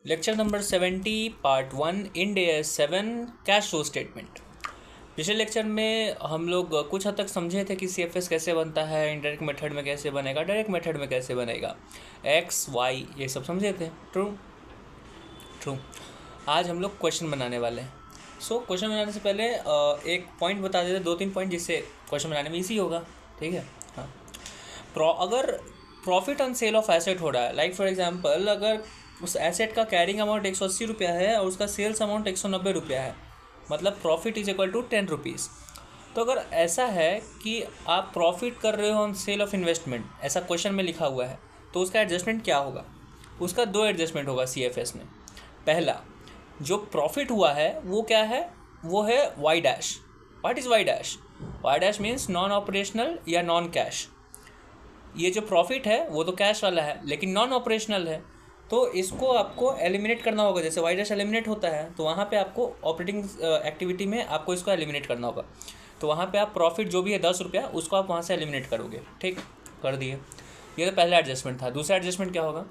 Lecture number 70 part 1 Ind AS 7 cash flow statement. पिछले lecture में हम लोग कुछ हद तक समझे थे कि CFS कैसे बनता है, इनडायरेक्ट मेथड में कैसे बनेगा, डायरेक्ट मेथड में कैसे बनेगा, एक्स वाई ये सब समझे थे। ट्रू। आज हम लोग क्वेश्चन बनाने वाले हैं। क्वेश्चन बनाने से पहले एक पॉइंट बता देते, 2-3 पॉइंट जिससे क्वेश्चन बनाने में ईजी होगा। ठीक है। हाँ, अगर profit on sale of asset हो रहा है, लाइक फॉर एग्जांपल अगर उस एसेट का कैरिंग अमाउंट 180 रुपया है और उसका सेल्स अमाउंट 190 रुपया है, मतलब profit is equal to 10 rupees. तो अगर ऐसा है कि आप प्रॉफिट कर रहे हो ऑन सेल ऑफ इन्वेस्टमेंट, ऐसा क्वेश्चन में लिखा हुआ है, तो उसका एडजस्टमेंट क्या होगा? उसका 2 एडजस्टमेंट होगा CFS में। पहला, जो प्रॉफिट हुआ है वो क्या है? वो है Y dash. What is Y dash? Y dash means non operational या नॉन कैश। ये जो प्रॉफिट है वो तो कैश वाला है लेकिन नॉन ऑपरेशनल है, तो इसको आपको एलिमिनेट करना होगा। जैसे वाई डैश एलिमिनेट होता है तो वहाँ पे आपको ऑपरेटिंग एक्टिविटी में आपको इसको एलिमिनेट करना होगा। तो वहाँ पे आप प्रॉफिट जो भी है 10 रुपया, उसको आप वहाँ से एलिमिनेट करोगे। ठीक, कर दिए। ये तो पहला एडजस्टमेंट था। दूसरा एडजस्टमेंट क्या होगा?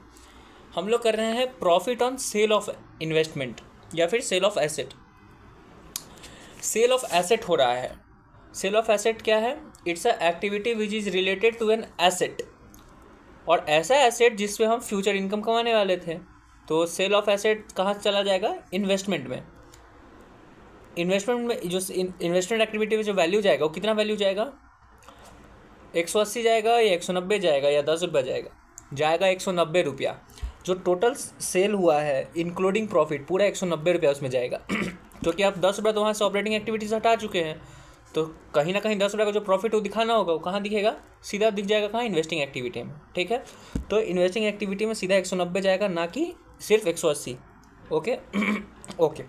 हम लोग कर रहे हैं profit on sale of investment या फिर sale of asset. Sale of asset हो रहा है। सेल ऑफ एसेट क्या है? It's a activity which is related to an asset, और ऐसा एसेट जिसपे हम फ्यूचर इनकम कमाने वाले थे। तो सेल ऑफ एसेट कहाँ चला जाएगा? इन्वेस्टमेंट में। इन्वेस्टमेंट में जो इन्वेस्टमेंट एक्टिविटी में जो वैल्यू जाएगा वो कितना वैल्यू जाएगा? 180 जाएगा या 190 जाएगा या 10 रुपये जाएगा? जाएगा 190 रुपया। जो टोटल सेल हुआ है इंक्लूडिंग प्रॉफिट, पूरा 190 रुपया उसमें जाएगा क्योंकि आप 10 रुपये तो वहाँ से ऑपरेटिंग एक्टिविटीज हटा चुके हैं, तो कहीं ना कहीं 10 रुपये का जो प्रॉफिट वो दिखाना होगा, वो कहाँ दिखेगा? सीधा दिख जाएगा कहाँ? इन्वेस्टिंग एक्टिविटी में। ठीक है, तो इन्वेस्टिंग एक्टिविटी में सीधा 190 जाएगा, ना कि सिर्फ 180। Okay okay.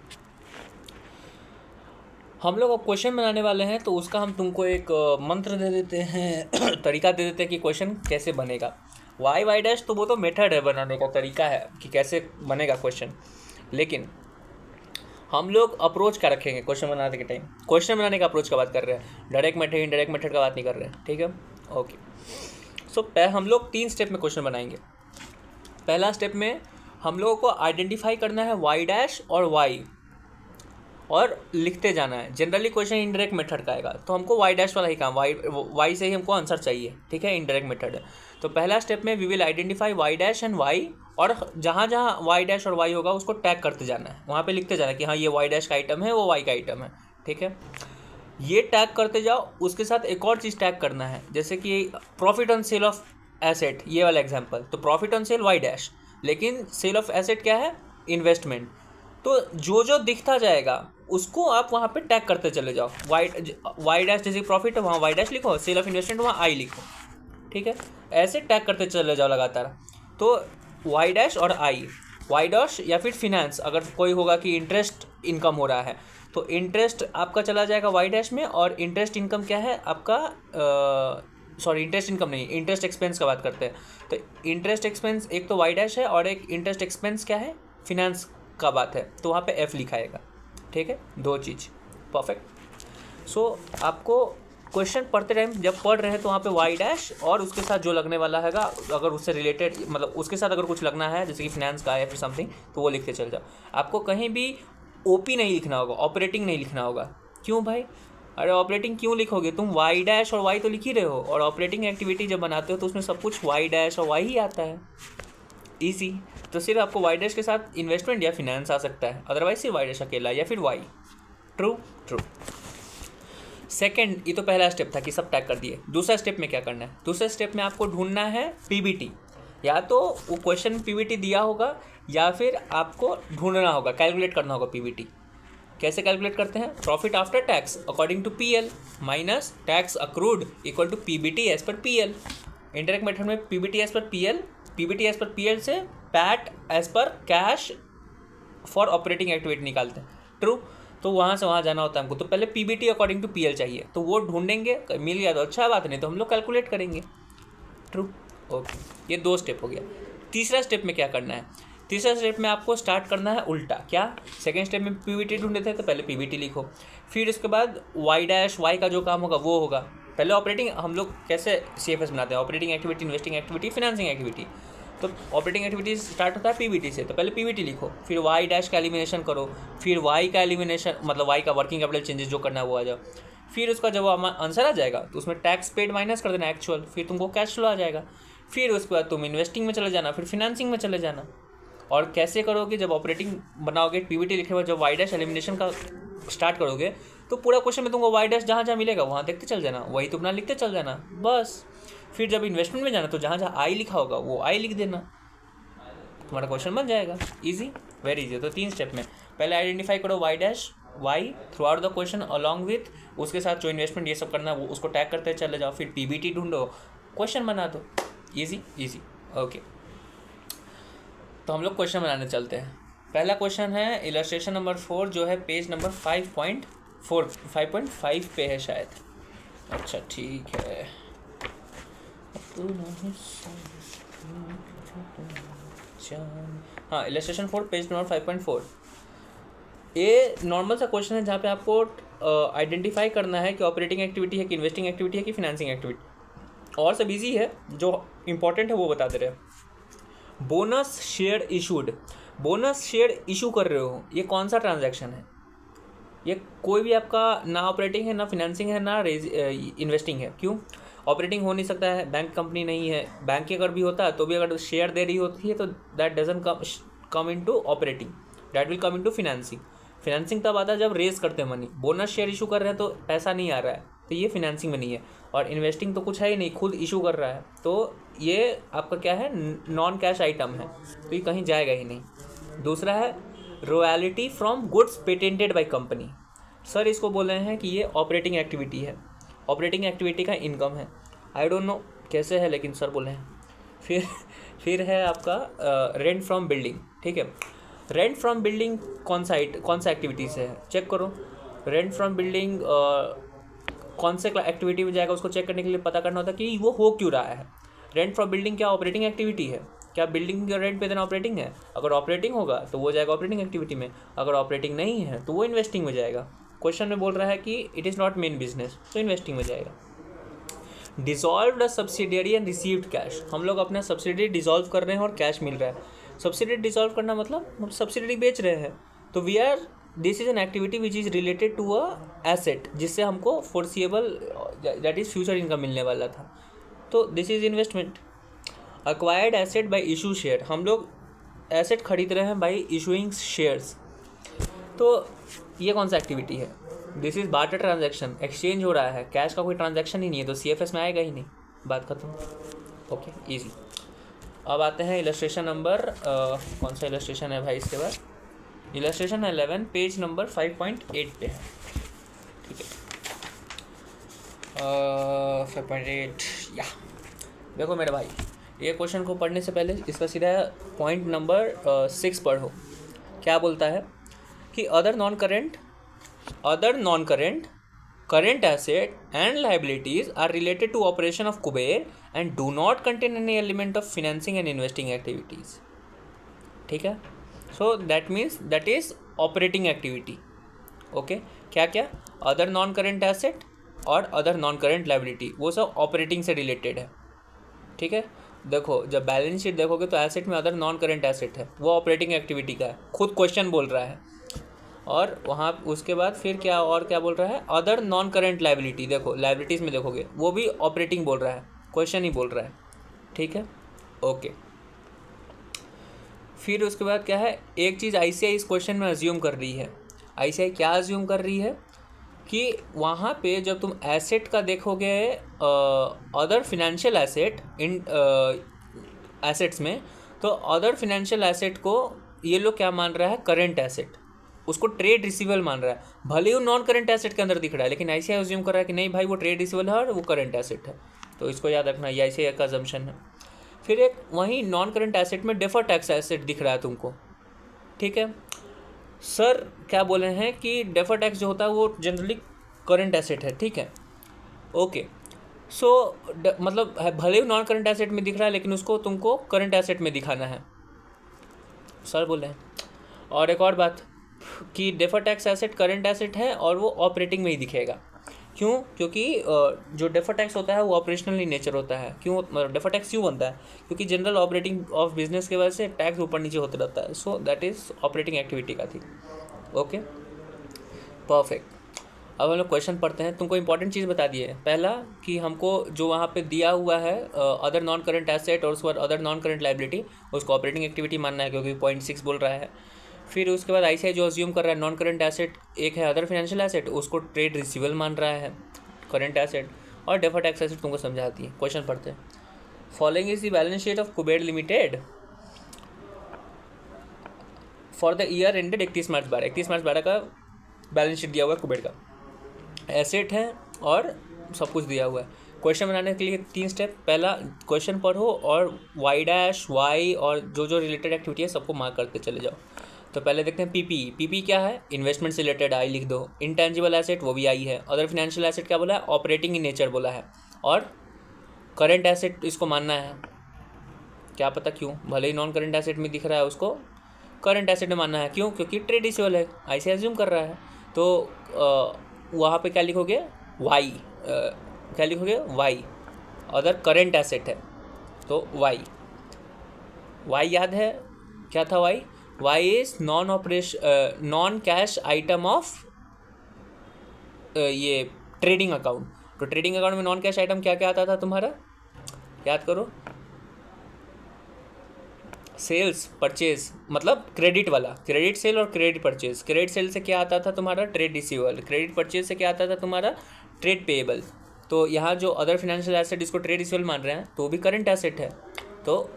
हम लोग अब क्वेश्चन बनाने वाले हैं, तो उसका हम तुमको एक मंत्र दे देते हैं तरीका दे देते हैं कि क्वेश्चन कैसे बनेगा। वाई डैश तो वो तो मेथड है, बनाने का तरीका है कि कैसे बनेगा क्वेश्चन, लेकिन हम लोग अप्रोच क्या रखेंगे क्वेश्चन बनाने के टाइम? क्वेश्चन बनाने का अप्रोच का बात कर रहे हैं, डायरेक्ट मेथड इनडायरेक्ट मेथड का बात नहीं कर रहे हैं। ठीक है, ओके। हम लोग 3 स्टेप में क्वेश्चन बनाएंगे। पहला स्टेप में हम लोगों को आइडेंटिफाई करना है वाई डैश और वाई, और लिखते जाना है। जनरली क्वेश्चन इनडायरेक्ट मेथड का आएगा, तो हमको वाई डैश वाला ही काम, वाई से ही हमको आंसर चाहिए। ठीक है, इनडायरेक्ट मेथड है। तो पहला स्टेप में we will identify Y dash and Y, और जहाँ जहाँ वाई डैश और वाई होगा उसको टैग करते जाना है, वहाँ पे लिखते जाना है कि हाँ ये वाई डैश का आइटम है, वो वाई का आइटम है। ठीक है, ये टैग करते जाओ। उसके साथ एक और चीज़ टैग करना है, जैसे कि profit on sale of asset, ये वाला एग्जाम्पल। तो profit on sale Y dash, लेकिन सेल ऑफ एसेट क्या है? इन्वेस्टमेंट। तो जो जो दिखता जाएगा उसको आप वहाँ पे टैग करते चले जाओ। वाई डैश जैसे प्रॉफिट है वहाँ वाई डैश लिखो, सेल ऑफ इन्वेस्टमेंट वहाँ आई लिखो। ठीक है, ऐसे टैग करते चले जाओ लगातार। तो वाई डैश और आई, वाई डैश या फिर फिनेंस, अगर कोई होगा कि इंटरेस्ट इनकम हो रहा है तो इंटरेस्ट आपका चला जाएगा वाई डैश में, और इंटरेस्ट इनकम क्या है आपका? सॉरी, इंटरेस्ट इनकम नहीं, इंटरेस्ट एक्सपेंस का बात करते हैं। तो इंटरेस्ट एक्सपेंस एक तो वाई डैश है, और एक इंटरेस्ट एक्सपेंस क्या है? फिनेंस का बात है, तो वहाँ पे एफ लिखाएगा। ठीक है, 2 चीज़। परफेक्ट। आपको क्वेश्चन पढ़ते टाइम जब पढ़ रहे हैं तो वहाँ पे वाई डैश और उसके साथ जो लगने वाला हैगा, अगर उससे रिलेटेड, मतलब उसके साथ अगर कुछ लगना है जैसे कि फिनेंस का या फिर समथिंग, तो वो लिखते चल जाओ। आपको कहीं भी ओपी नहीं लिखना होगा, ऑपरेटिंग नहीं लिखना होगा। क्यों भाई? अरे ऑपरेटिंग क्यों लिखोगे? तुम वाई डैश और वाई तो लिख ही रहे हो, और ऑपरेटिंग एक्टिविटी जब बनाते हो तो उसमें सब कुछ वाई डैश और वाई ही आता है। ईजी। तो सिर्फ आपको वाई डैश के साथ इन्वेस्टमेंट या फिनेंस आ सकता है, अदरवाइज सिर्फ वाई डैश अकेला या फिर वाई। ट्रू। सेकंड, ये तो पहला स्टेप था कि सब टैग कर दिए। दूसरा स्टेप में क्या करना है? दूसरे स्टेप में आपको ढूंढना है पीबीटी। या तो वो क्वेश्चन पीबीटी दिया होगा, या फिर आपको ढूंढना होगा, कैलकुलेट करना होगा पीबीटी। कैसे कैलकुलेट करते हैं? Profit after tax according to PL minus tax accrued equal to PBT as per PL. Indirect method में PBT as per PL, PBT as per PL से PAT as per cash for operating activity निकालते हैं। True. तो वहाँ से वहाँ जाना होता है हमको, तो पहले पीबीटी अकॉर्डिंग टू पीएल चाहिए, तो वो ढूंढेंगे, मिल गया तो अच्छा बात, नहीं तो हम लोग कैलकुलेट करेंगे। ट्रू। ओके, ये 2 स्टेप हो गया। तीसरा स्टेप में क्या करना है? तीसरा स्टेप में आपको स्टार्ट करना है उल्टा। क्या? सेकेंड स्टेप में पीबीटी ढूंढे थे तो पहले पीबीटी लिखो, फिर उसके बाद वाई डैश वाई का जो काम होगा वो होगा। पहले ऑपरेटिंग, हम लोग कैसे CFS बनाते हैं? Operating activity, investing activity, financing activity. तो ऑपरेटिंग एक्टिविटीज स्टार्ट होता है पीबीटी से, तो पहले पीबीटी लिखो, फिर वाई डैश का एलिमिनेशन करो, फिर वाई का एलिमिनेशन मतलब वाई का वर्किंग कैपिटल चेंजेस जो करना है वो आ जाओ, फिर उसका जब आंसर आ जाएगा तो उसमें टैक्स पेड माइनस कर देना एक्चुअल, फिर तुमको कैश फ्लो आ जाएगा, फिर उसके बाद तुम इन्वेस्टिंग में चले जाना, फिर फिनेंसिंग में चले जाना। और कैसे करोगे, जब ऑपरेटिंग बनाओगे पीबीटी लिखे हुआ, जब वाई डैश एलिमिनेशन का स्टार्ट करोगे तो पूरा क्वेश्चन में तुमको वाई डैश जहाँ जहाँ मिलेगा वहाँ देखते चल जाना, वही तुम अपना लिखते चल जाना बस। फिर जब इन्वेस्टमेंट में जाना तो जहाँ जहाँ आई लिखा होगा वो आई लिख देना, तुम्हारा क्वेश्चन बन जाएगा। Easy, very easy. तो 3 स्टेप में पहले आइडेंटिफाई करो Y dash Y throughout the question along with उसके साथ जो इन्वेस्टमेंट ये सब करना है वो उसको टैग करते चले जाओ, फिर पीबीटी ढूंढो, क्वेश्चन बना दो। Easy easy, okay. तो हम लोग क्वेश्चन बनाने चलते हैं। पहला क्वेश्चन है इलस्ट्रेशन नंबर 4 जो है पेज नंबर 5.5 पे है शायद। अच्छा ठीक है, हाँ इलस्ट्रेशन 4 पेज नंबर 5.4। ये नॉर्मल सा क्वेश्चन है जहाँ पे आपको आइडेंटिफाई करना है कि ऑपरेटिंग एक्टिविटी है कि इन्वेस्टिंग एक्टिविटी है कि फिनेंसिंग एक्टिविटी, और सब इजी है, जो इंपॉर्टेंट है वो बता दे रहे हैं। Bonus share issued, bonus share issue कर रहे हो, ये कौन सा ट्रांजैक्शन है? ये कोई भी आपका ना ऑपरेटिंग है ना फिनेंसिंग है ना इन्वेस्टिंग है। क्यों? ऑपरेटिंग हो नहीं सकता है, बैंक कंपनी नहीं है, बैंक की अगर भी होता है तो भी अगर शेयर दे रही होती है तो that doesn't come into operating, that will come into financing. Financing तब आता है जब रेज करते हैं मनी, बोनस शेयर इशू कर रहे हैं तो पैसा नहीं आ रहा है, तो ये फिनेंसिंग में नहीं है। और इन्वेस्टिंग तो कुछ है ही नहीं, खुद इशू कर रहा है, तो ये आपका क्या है, नॉन कैश आइटम है, तो ये कहीं जाएगा ही नहीं। दूसरा है royalty from goods patented by company. Sir इसको बोल रहे हैं कि ये ऑपरेटिंग एक्टिविटी है, ऑपरेटिंग एक्टिविटी का इनकम है। आई डोंट नो कैसे है, लेकिन सर बोले हैं। फिर है आपका रेंट फ्रॉम बिल्डिंग। ठीक है, रेंट फ्रॉम बिल्डिंग कौन सा एक्टिविटीज़ है, चेक करो। रेंट फ्रॉम बिल्डिंग कौन से एक्टिविटी में जाएगा, उसको चेक करने के लिए पता करना होता है कि वो हो क्यों रहा है। रेंट फ्रॉम बिल्डिंग क्या ऑपरेटिंग एक्टिविटी है? क्या बिल्डिंग का रेंट पे देना ऑपरेटिंग है? अगर ऑपरेटिंग होगा तो वो जाएगा ऑपरेटिंग एक्टिविटी में, अगर ऑपरेटिंग नहीं है तो वो इन्वेस्टिंग में जाएगा। क्वेश्चन में बोल रहा है कि it is not main business, तो इन्वेस्टिंग में जाएगा। Dissolve the subsidiary and received cash, हम लोग अपना सब्सिडियरी डिसॉल्व कर रहे हैं और कैश मिल रहा है। सब्सिडियरी डिसॉल्व करना मतलब हम सब्सिडियरी बेच रहे हैं, तो this is an activity which is related to a asset, जिससे हमको foreseeable that is future income मिलने वाला था, तो this is investment. Acquired asset by issue share, हम लोग एसेट खरीद रहे हैं बाय इशूइंग शेयर्स, तो ये कौन सा एक्टिविटी है? This is barter transaction, exchange हो रहा है, कैश का कोई ट्रांजैक्शन ही नहीं है, तो CFS में आएगा ही नहीं, बात खत्म। Okay easy. अब आते हैं इलस्ट्रेशन नंबर कौन सा इलस्ट्रेशन है भाई इसके बाद? इलस्ट्रेशन 11 पेज नंबर 5.8 पे है। ठीक है, 5.8 या देखो मेरे भाई, ये क्वेश्चन को पढ़ने से पहले इसका सीधा पॉइंट नंबर 6 पढ़ो। क्या बोलता है कि other non current current asset and liabilities are related to operation of Kuber and do not contain any element of financing and investing activities. ठीक है, so that means that is operating activity. okay, क्या क्या? Other non current asset और other non current liability, वो सब operating से related है। ठीक है, देखो जब बैलेंस शीट देखोगे तो एसेट में अदर नॉन करेंट एसेट है, वो ऑपरेटिंग एक्टिविटी का है, खुद क्वेश्चन बोल रहा है। और वहाँ उसके बाद फिर क्या और क्या बोल रहा है? अदर नॉन करेंट लाइबिलिटी, देखो लाइबिलिटीज़ में देखोगे वो भी ऑपरेटिंग बोल रहा है, क्वेश्चन ही बोल रहा है। ठीक है, ओके। फिर उसके बाद क्या है, एक चीज़ ICAI इस क्वेश्चन में अज्यूम कर रही है। ICAI क्या अज्यूम कर रही है कि वहाँ पे जब तुम एसेट का देखोगे अदर फिनेंशियल एसेट इन एसेट्स में, तो अदर फिनेंशियल एसेट को ये लोग क्या मान रहा है? करेंट एसेट, उसको ट्रेड रिसीवेबल मान रहा है, भले ही वो नॉन करेंट एसेट के अंदर दिख रहा है, लेकिन ICAI अज्यूम कर रहा है कि नहीं भाई वो ट्रेड रिसीवेबल है और वो करेंट एसेट है, तो इसको याद रखना, ये ICAI का अजम्पशन है। फिर एक वहीं नॉन करेंट एसेट में डेफर टैक्स एसेट दिख रहा है तुमको। ठीक है, सर क्या बोले हैं कि डेफर टैक्स जो होता है वो जनरली करेंट एसेट है। ठीक है, ओके, सो मतलब भले ही नॉन करेंट एसेट में दिख रहा है लेकिन उसको तुमको करेंट एसेट में दिखाना है, सर बोले हैं। और एक और बात कि defer tax asset current asset है और वो ऑपरेटिंग में ही दिखेगा, क्यों? क्योंकि जो डेफर टैक्स होता है वो ऑपरेशनल इन नेचर होता है। क्यों डेफर टैक्स क्यों बनता है? क्योंकि जनरल ऑपरेटिंग ऑफ बिजनेस की वजह से टैक्स ऊपर नीचे होता रहता है। So that is operating activity का थी। Okay, perfect. अब हम लोग क्वेश्चन पढ़ते हैं। तुमको इंपॉर्टेंट चीज़ बता दिए। पहला कि हमको जो वहाँ पे दिया हुआ है अदर नॉन करंट एसेट और उसके बाद अदर नॉन करंट लाइबिलिटी, उसको ऑपरेटिंग एक्टिविटी मानना है क्योंकि 0.6 बोल रहा है। फिर उसके बाद आईसीआई जो अज्यूम कर रहा है नॉन करंट एसेट एक है अदर फाइनेंशियल एसेट, उसको ट्रेड रिसीवेबल मान रहा है करंट एसेट, और डेफर्ड टैक्स एसेट तुमको समझाती है। क्वेश्चन पढ़ते हैं। Following is the balance sheet of Kuber limited for the year ended 31 मार्च 12। 31 मार्च 12 का बैलेंस शीट दिया हुआ है कुबेर का। एसेट है और सब कुछ दिया हुआ है। क्वेश्चन बनाने के लिए 3 स्टेप। पहला, क्वेश्चन पढ़ो और वाई डैश वाई और जो जो रिलेटेड एक्टिविटी है सबको मार्क करते चले जाओ। तो पहले देखते हैं पीपी। पीपी क्या है? इन्वेस्टमेंट से रिलेटेड, आई लिख दो। इंटेंजिबल एसेट वो भी आई है। अदर फाइनेंशियल एसेट क्या बोला है? ऑपरेटिंग इन नेचर बोला है। और करंट एसेट इसको मानना है, क्या पता क्यों, भले ही नॉन करंट एसेट में दिख रहा है उसको करंट एसेट में मानना है। क्यों? क्योंकि ट्रेड रिसीवेबल है, ऐसे एज्यूम कर रहा है। तो वहाँ पे क्या लिखोगे? वाई। क्या लिखोगे? वाई। अदर करंट एसेट है तो वाई। वाई याद है क्या था? Y is non cash item of ये ट्रेडिंग अकाउंट। तो ट्रेडिंग अकाउंट में नॉन कैश आइटम क्या क्या आता था तुम्हारा? याद करो। सेल्स परचेज, मतलब क्रेडिट वाला, क्रेडिट सेल और क्रेडिट परचेज। क्रेडिट सेल से क्या आता था तुम्हारा? Trade receivable. क्रेडिट परचेज से क्या आता था तुम्हारा? Trade payable. तो यहाँ जो अदर फाइनेंशियल एसेट इसको ट्रेड रिसीवेबल मान रहे हैं तो भी करंट एसेट है, तो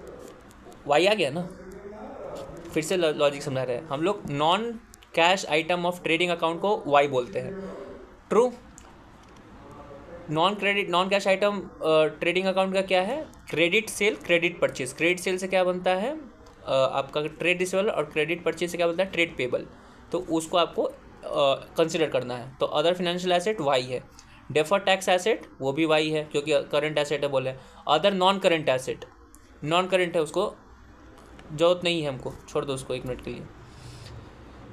वाई आ गया ना। फिर से लॉजिक समझा रहे हैं हम लोग। Non cash item of trading account को वाई बोलते हैं। True. Non cash item trading account का क्या है? Credit sale, credit purchase. Credit sale से क्या बनता है? आपका ट्रेड रिसीवेबल, और क्रेडिट परचेज से क्या बनता है? Trade payable. तो उसको आपको कंसिडर करना है। तो अदर फाइनेंशियल एसेट वाई है। डेफर टैक्स एसेट वो भी वाई है क्योंकि करंट एसेट है बोले। Other non current asset, non current है, उसको जरूरत नहीं है हमको, छोड़ दो उसको 1 मिनट के लिए।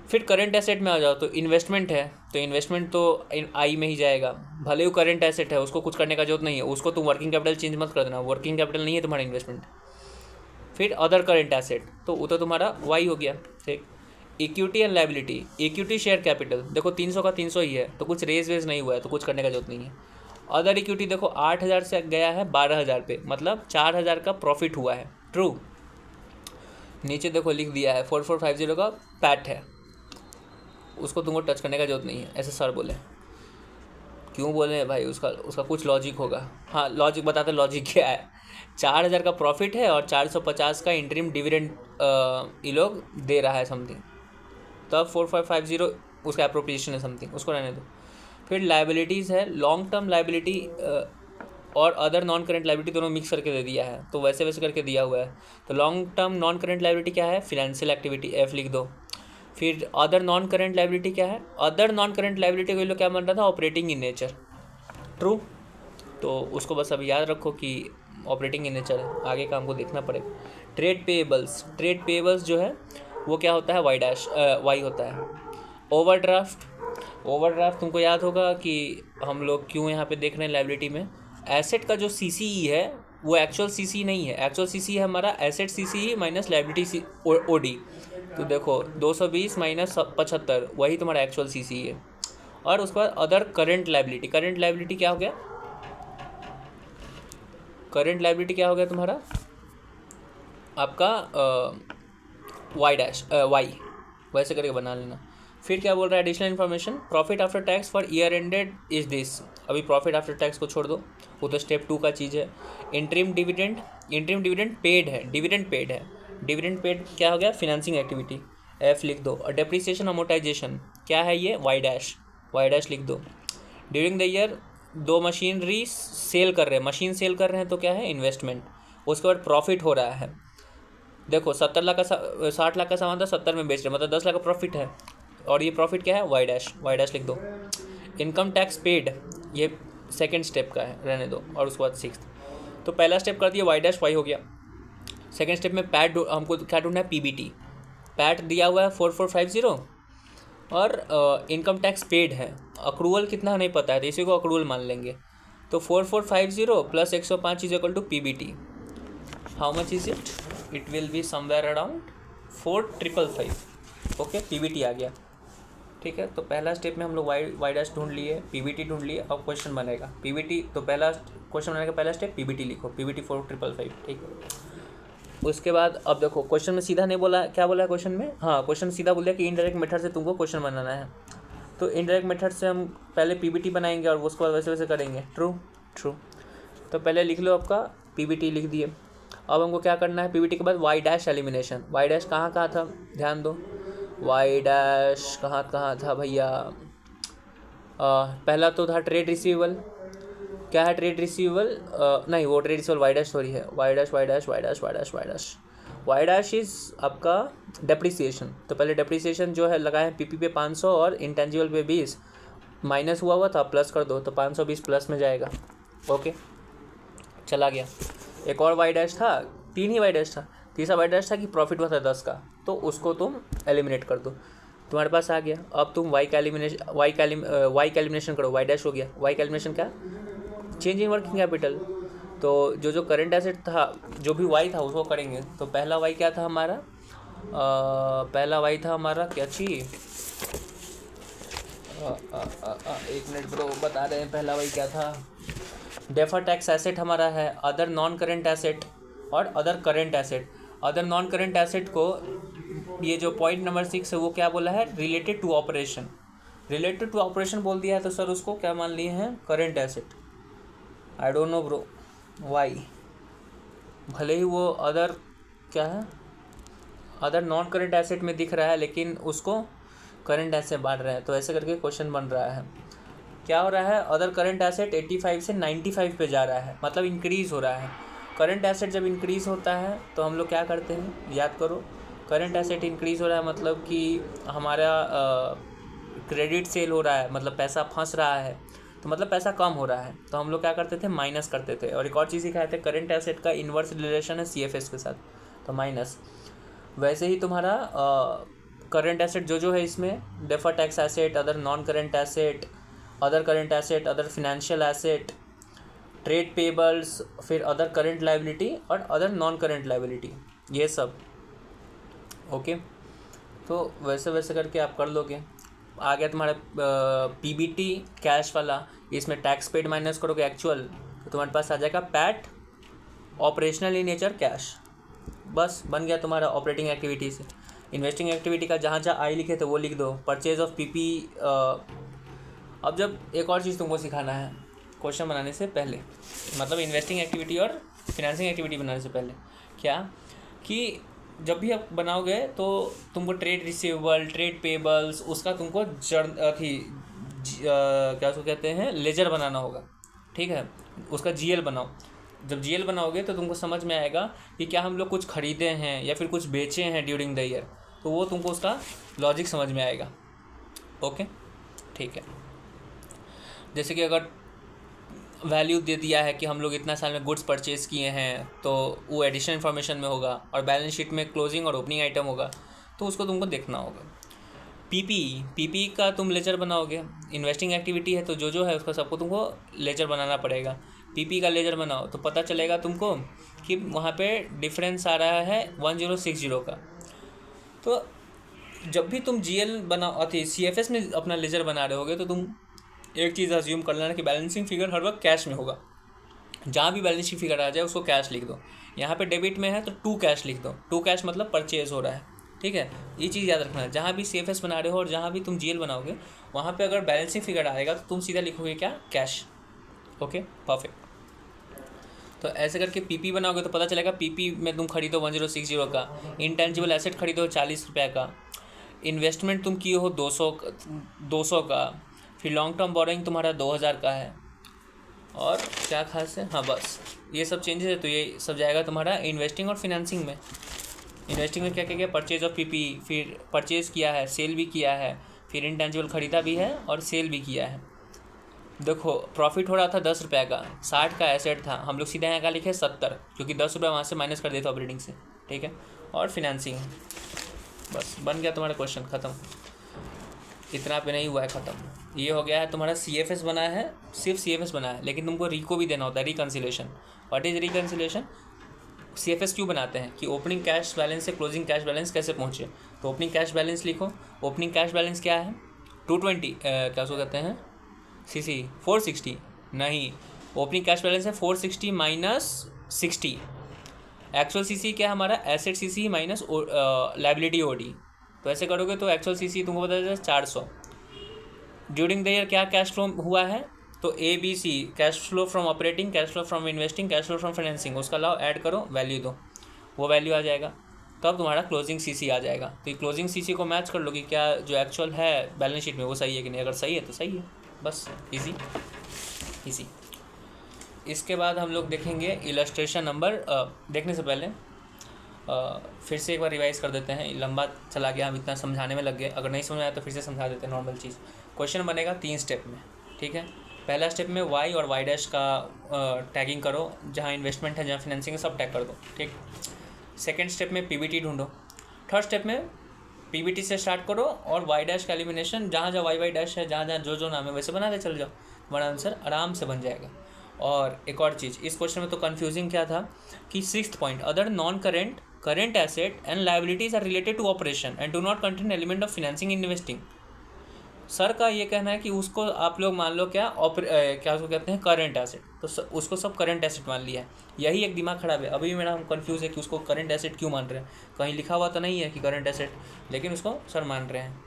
फिर करंट एसेट में आ जाओ तो इन्वेस्टमेंट है, तो इन्वेस्टमेंट तो आई में ही जाएगा। भले ही करंट एसेट है, उसको कुछ करने का जरूरत नहीं है, उसको तुम वर्किंग कैपिटल चेंज मत कर देना, वर्किंग कैपिटल नहीं है तुम्हारा इन्वेस्टमेंट। फिर अदर करंट एसेट तो वो तो तुम्हारा वाई हो गया। ठीक। Equity and liability. Equity share capital देखो 300 का 300 ही है, तो कुछ रेज वेज नहीं हुआ है, तो कुछ करने का जरूरत नहीं है। अदर इक्विटी देखो 8000 से गया है 12000 पे, मतलब 4000 का प्रॉफिट हुआ है। ट्रू। नीचे देखो लिख दिया है 4450 का पैट है, उसको तुमको टच करने का जरूरत नहीं है, ऐसे सर बोले। क्यों बोले हैं भाई? उसका कुछ लॉजिक होगा। हाँ, लॉजिक बताते, लॉजिक क्या है। 4000 का प्रॉफिट है और 450 का इंटरिम डिविडेंड ये लोग दे रहा है समथिंग, तब 4550 उसका अप्रोप्रिएशन है समथिंग, उसको रहने दो। फिर लाइबिलिटीज़ है, लॉन्ग टर्म लाइबिलिटी और अदर नॉन करंट लाइबिलिटी दोनों मिक्स करके दे दिया है, तो वैसे वैसे करके दिया हुआ है। तो long term non current liability क्या है? फिनेंशियल एक्टिविटी, एफ लिख दो। फिर अदर नॉन करंट लाइबिलिटी क्या है? अदर नॉन करंट लाइबिलिटी को लोग क्या बन रहा था? Operating in nature. ट्रू। तो उसको बस अब याद रखो कि ऑपरेटिंग इन नेचर है, आगे का हमको देखना पड़ेगा। Trade payables. ट्रेड पेएबल्स जो है वो क्या होता है? वाई होता है। ओवरड्राफ्ट। ओवरड्राफ्ट तुमको याद होगा कि हम लोग क्यों यहाँ पे देख रहे हैं लाइबिलिटी में। एसेट का जो सीसीई है वो एक्चुअल सीसी नहीं है, एक्चुअल सीसी है हमारा asset CC minus liability OD. तो देखो 220 माइनस 75 वही तुम्हारा एक्चुअल सीसी है। और उसके बाद other current liability. Current liability क्या हो गया? करंट लाइबिलिटी क्या हो गया तुम्हारा? आपका वाई डैश वाई, वैसे करके बना लेना। फिर क्या बोल रहा है? Additional information. Profit after tax for year ended is this. अभी प्रॉफिट आफ्टर टैक्स को छोड़ दो, वो तो स्टेप 2 का चीज़ है। Interim dividend. Interim dividend paid है, डिविडेंड पेड है। डिविडेंड पेड क्या हो गया? फिनेंसिंग एक्टिविटी, एफ लिख दो। और डेप्रिसिएशन अमोर्टाइजेशन क्या है? ये वाई डैश लिख दो। During the year 2 machinery sale कर रहे हैं, मशीन सेल कर रहे हैं तो क्या है? इन्वेस्टमेंट। उसके बाद प्रॉफिट हो रहा है, देखो 60 लाख का सामान था, 70 में बेच रहे, मतलब 10 लाख का प्रॉफिट है। और ये प्रॉफिट क्या है? वाई डैश लिख दो। इनकम टैक्स पेड, ये सेकंड स्टेप का है, रहने दो। और उसके बाद 6th। तो पहला स्टेप कर दिया, वाई डैश वाई हो गया। सेकंड स्टेप में पैट हमको क्या ढूंढना है? पीबीटी। पैट दिया हुआ है 4450 और इनकम टैक्स पेड है। अक्रूवल कितना नहीं पता है, तो इसी को अक्रूवल मान लेंगे। तो 4450 plus 105 is equal to PBT। How much is it? It will be somewhere around 4555। Okay, PBT आ गया। ठीक है, तो पहला स्टेप में हम लोग वाई डैश ढूंढ लिए, PBT ढूंढ लिए। अब क्वेश्चन बनेगा PBT। तो पहला क्वेश्चन बनाने का पहला स्टेप PBT लिखो, PBT 4555। ठीक है, उसके बाद अब देखो क्वेश्चन में सीधा नहीं बोला, क्या बोला है क्वेश्चन में? हाँ, क्वेश्चन सीधा बोला कि इनडायरेक्ट मेथड से तुमको क्वेश्चन बनाना है। तो इनडायरेक्ट मेथड से हम पहले PBT बनाएंगे और उसके बाद वैसे वैसे करेंगे। ट्रू। तो पहले लिख लो आपका PBT लिख दिए। अब हमको क्या करना है? PBT के बाद Y dash elimination. Y dash कहाँ था, ध्यान दो। वाई डैश कहाँ था भैया? पहला तो था ट्रेड रिसीवेबल। क्या है ट्रेड रिसीवेबल? नहीं, वो trade receivable Y dash sorry है, Y dash Y dash is आपका डेप्रिसिएशन। तो पहले डेप्रिसिएशन जो है लगाए PP पे 500 और इंटेंजिबल पे 20, माइनस हुआ था, प्लस कर दो तो 520 प्लस में जाएगा। ओके, चला गया। एक और वाई डैश था, 3 ही वाई डैश था। तीसरा वाई डैश था कि प्रॉफिट हुआ था 10 का, तो उसको तुम एलिमिनेट कर दो, तुम्हारे पास आ गया। अब तुम वाई का एलिमिनेशन करो। वाई डैश हो गया। वाई का एलिमिनेशन क्या? Change in working capital. तो जो करंट एसेट था, जो भी वाई था उसको करेंगे। तो पहला वाई क्या था हमारा? पहला वाई था हमारा क्या चीज? एक मिनट ब्रो, बता रहे हैं पहला वाई क्या था। डेफर टैक्स एसेट हमारा है, अदर नॉन करेंट एसेट और other current asset. Other non current asset को ये जो पॉइंट नंबर 6 है वो क्या बोला है? Related to operation. Related to operation बोल दिया है, तो सर उसको क्या मान लिए हैं? Current asset. I don't know bro why. भले ही वो अदर क्या है, अदर नॉन करेंट एसेट में दिख रहा है, लेकिन उसको करंट एसेट बांट रहे हैं। तो ऐसे करके क्वेश्चन बन रहा है। क्या हो रहा है? अदर करंट एसेट 85 से 95 पे जा रहा है, मतलब इंक्रीज़ हो रहा है। करंट एसेट जब इंक्रीज़ होता है तो हम लोग क्या करते हैं, याद करो। करंट एसेट इंक्रीज़ हो रहा है मतलब कि हमारा क्रेडिट सेल हो रहा है, मतलब पैसा फंस रहा है, तो मतलब पैसा कम हो रहा है, तो हम लोग क्या करते थे? माइनस करते थे। और एक और चीज़ सिखाए थे, करंट एसेट का इन्वर्स रिलेशन है CFS के साथ, तो माइनस। वैसे ही तुम्हारा करंट एसेट जो है इसमें defer tax asset, other non current asset, other current asset, other financial asset, trade pebbles, फिर अदर करंट लाइबिलिटी और अदर नॉन करंट लाइबिलिटी, ये सब। ओके, तो वैसे वैसे करके आप कर लोगे। आ गया तुम्हारा PBT कैश वाला। इसमें टैक्स पेड माइनस करोगे एक्चुअल, तो तुम्हारे पास आ जाएगा PAT operational in nature cash. बस बन गया तुम्हारा ऑपरेटिंग एक्टिविटी से। इन्वेस्टिंग एक्टिविटी का जहाँ जहाँ आई लिखे थे वो लिख दो। Purchase of PP। अब जब एक और चीज़ तुमको सिखाना है क्वेश्चन बनाने से पहले, मतलब इन्वेस्टिंग एक्टिविटी और फिनेंसिंग एक्टिविटी बनाने से पहले, क्या कि जब भी आप बनाओगे तो तुमको ट्रेड रिसीवेबल, ट्रेड पेबल्स, उसका तुमको क्या उसको कहते हैं, लेजर बनाना होगा। ठीक है, उसका GL बनाओ। जब GL बनाओगे तो तुमको समझ में आएगा कि क्या हम लोग कुछ खरीदे हैं या फिर कुछ बेचे हैं ड्यूरिंग द ईयर, तो वो तुमको उसका लॉजिक समझ में आएगा। ओके, ठीक है। जैसे कि अगर वैल्यू दे दिया है कि हम लोग इतना साल में गुड्स परचेज़ किए हैं, तो वो एडिशनल इन्फॉर्मेशन में होगा, और बैलेंस शीट में क्लोजिंग और ओपनिंग आइटम होगा, तो उसको तुमको देखना होगा। PP का तुम लेजर बनाओगे। इन्वेस्टिंग एक्टिविटी है तो जो है उसका सबको तुमको लेजर बनाना पड़ेगा। PP का लेजर बनाओ तो पता चलेगा तुमको कि वहाँ पे डिफरेंस आ रहा है 1060 का। तो जब भी तुम GL बनाओ CFS में अपना लेजर बना रहे होगे, तो तुम एक चीज़ अज्यूम कर लेना कि बैलेंसिंग फिगर हर वक्त कैश में होगा। जहाँ भी बैलेंसिंग फिगर आ जाए उसको कैश लिख दो। यहाँ पे डेबिट में है तो टू कैश लिख दो। टू कैश मतलब परचेज हो रहा है। ठीक है, ये चीज़ याद रखना है। जहाँ भी CFS बना रहे हो और जहाँ भी तुम GL बनाओगे, वहाँ पे अगर बैलेंसिंग फिगर आएगा तो तुम सीधा लिखोगे क्या? कैश। Okay, perfect. तो ऐसे करके PP बनाओगे तो पता चलेगा PP में तुम खरीदो 1060 का, इंटेंजिबल एसेट खरीदो 40 रुपये का, इन्वेस्टमेंट तुम किए हो 200 का, फिर लॉन्ग टर्म बोरोइंग तुम्हारा 2000 का है, और क्या खास है, हाँ बस ये सब चेंजेस है। तो ये सब जाएगा तुम्हारा इन्वेस्टिंग और फिनेंसिंग में। इन्वेस्टिंग में क्या क्या क्या? परचेज ऑफ PP, फिर परचेज़ किया है, सेल भी किया है, फिर इंटेंजिबल ख़रीदा भी है और सेल भी किया है। देखो प्रॉफिट हो रहा था 10 रुपये का, 60 का एसेट था, हम लोग सीधा यहाँ का लिखे 70, क्योंकि 10 रुपये वहाँ से माइनस कर देते ऑपरेटिंग से। ठीक है, और फिनेंसिंग, बस बन गया तुम्हारा क्वेश्चन ख़त्म। इतना पे नहीं हुआ है ख़त्म। ये हो गया है तुम्हारा CFS बना है, सिर्फ CFS बना है, लेकिन तुमको रिको भी देना होता है, reconciliation. What is reconciliation? CFS क्यों बनाते हैं कि ओपनिंग कैश बैलेंस से क्लोजिंग कैश बैलेंस कैसे पहुँचे। तो ओपनिंग कैश बैलेंस लिखो। ओपनिंग कैश बैलेंस क्या है? 220 क्या उसको कहते हैं, CC 460 नहीं, ओपनिंग कैश बैलेंस है 460 माइनस 60। एक्चुअल CC क्या है हमारा? Asset CC minus liability OD। तो ऐसे करोगे तो एक्चुअल CC तुमको पता चलेगा 400। ड्यूरिंग द ईयर क्या कैश फ्लो हुआ है? तो ABC, cash flow from operating, cash flow from investing, cash flow from financing, उसका लाओ, ऐड करो, वैल्यू दो, वो वैल्यू आ जाएगा। तब तुम्हारा क्लोजिंग CC आ जाएगा। तो ये क्लोजिंग CC को मैच कर लो कि क्या जो एक्चुअल है बैलेंस शीट में वो सही है कि नहीं। अगर सही है तो सही है, बस इजी इजी। इसके बाद हम लोग देखेंगे इलस्ट्रेशन नंबर। देखने से पहले फिर से एक बार रिवाइज कर देते हैं, लंबा चला गया, हम इतना समझाने में लग गए। अगर नहीं समझ आया तो फिर से समझा देते हैं, नॉर्मल चीज़। क्वेश्चन बनेगा 3 स्टेप में, ठीक है। पहला स्टेप में Y और Y डैश का टैगिंग करो, जहाँ इन्वेस्टमेंट है, जहाँ फाइनेंसिंग है, सब टैग कर दो, ठीक। सेकेंड स्टेप में PBT ढूंढो। थर्ड स्टेप में PBT से स्टार्ट करो और Y डैश का एलिमिनेशन, जहाँ जहाँ Y डैश है, जहाँ जहाँ जो नाम है वैसे बनाते चल जाओ, तुम्हारा आंसर आराम से बन जाएगा। और एक और चीज़, इस क्वेश्चन में तो कन्फ्यूजिंग क्या था कि 6th point, other non current asset and liabilities are related to operation and do not contain element of financing investing. Sir का ये कहना है कि उसको आप लोग मान लो क्या क्या उसको कहते हैं, करंट एसेट, तो उसको सब करंट एसेट मान लिया है। यही एक दिमाग खराब है। अभी मेरा हम कंफ्यूज है कि उसको करंट एसेट क्यों मान रहे हैं। कहीं लिखा हुआ तो नहीं है कि करंट एसेट, लेकिन उसको सर मान रहे हैं,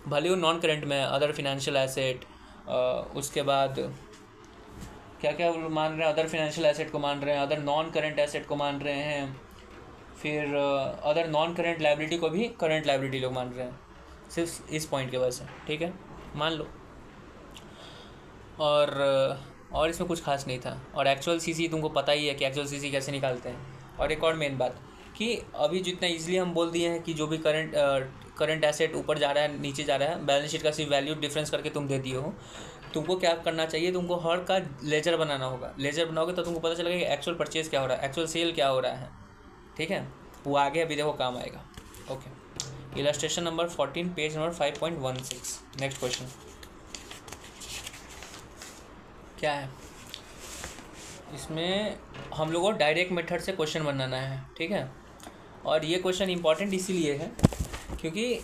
भले वो नॉन करंट में, अदर फिनेंशियल एसेट, उसके बाद क्या क्या मान रहे हैं, अदर फिनेंशियल एसेट को मान रहे हैं, अदर नॉन करंट एसेट को मान रहे हैं, फिर अदर नॉन करंट लाइबिलिटी को भी करंट लाइबिलिटी लोग मान रहे हैं, सिर्फ इस पॉइंट की वजह से, ठीक है, मान लो। और इसमें कुछ खास नहीं था। और एक्चुअल CC तुमको पता ही है कि एक्चुअल CC कैसे निकालते हैं। और एक और मेन बात कि अभी जितना इजीली हम बोल दिए हैं कि जो भी करंट एसेट ऊपर जा रहा है नीचे जा रहा है, बैलेंस शीट का सिर्फ वैल्यू डिफरेंस करके तुम दे दिए हो। तुमको क्या करना चाहिए, तुमको हर का लेजर बनाना होगा। लेजर बनाओगे तो तुमको पता चलेगा कि एक्चुअल परचेज क्या हो रहा है, एक्चुअल सेल क्या हो रहा है, ठीक है। वो आगे अभी देखो काम आएगा। Okay, illustration number 14, page number 5.16। Next question क्या है? इसमें हम लोगों को डायरेक्ट मेथड से क्वेश्चन बनाना है, ठीक है। और ये क्वेश्चन इंपॉर्टेंट इसीलिए है क्योंकि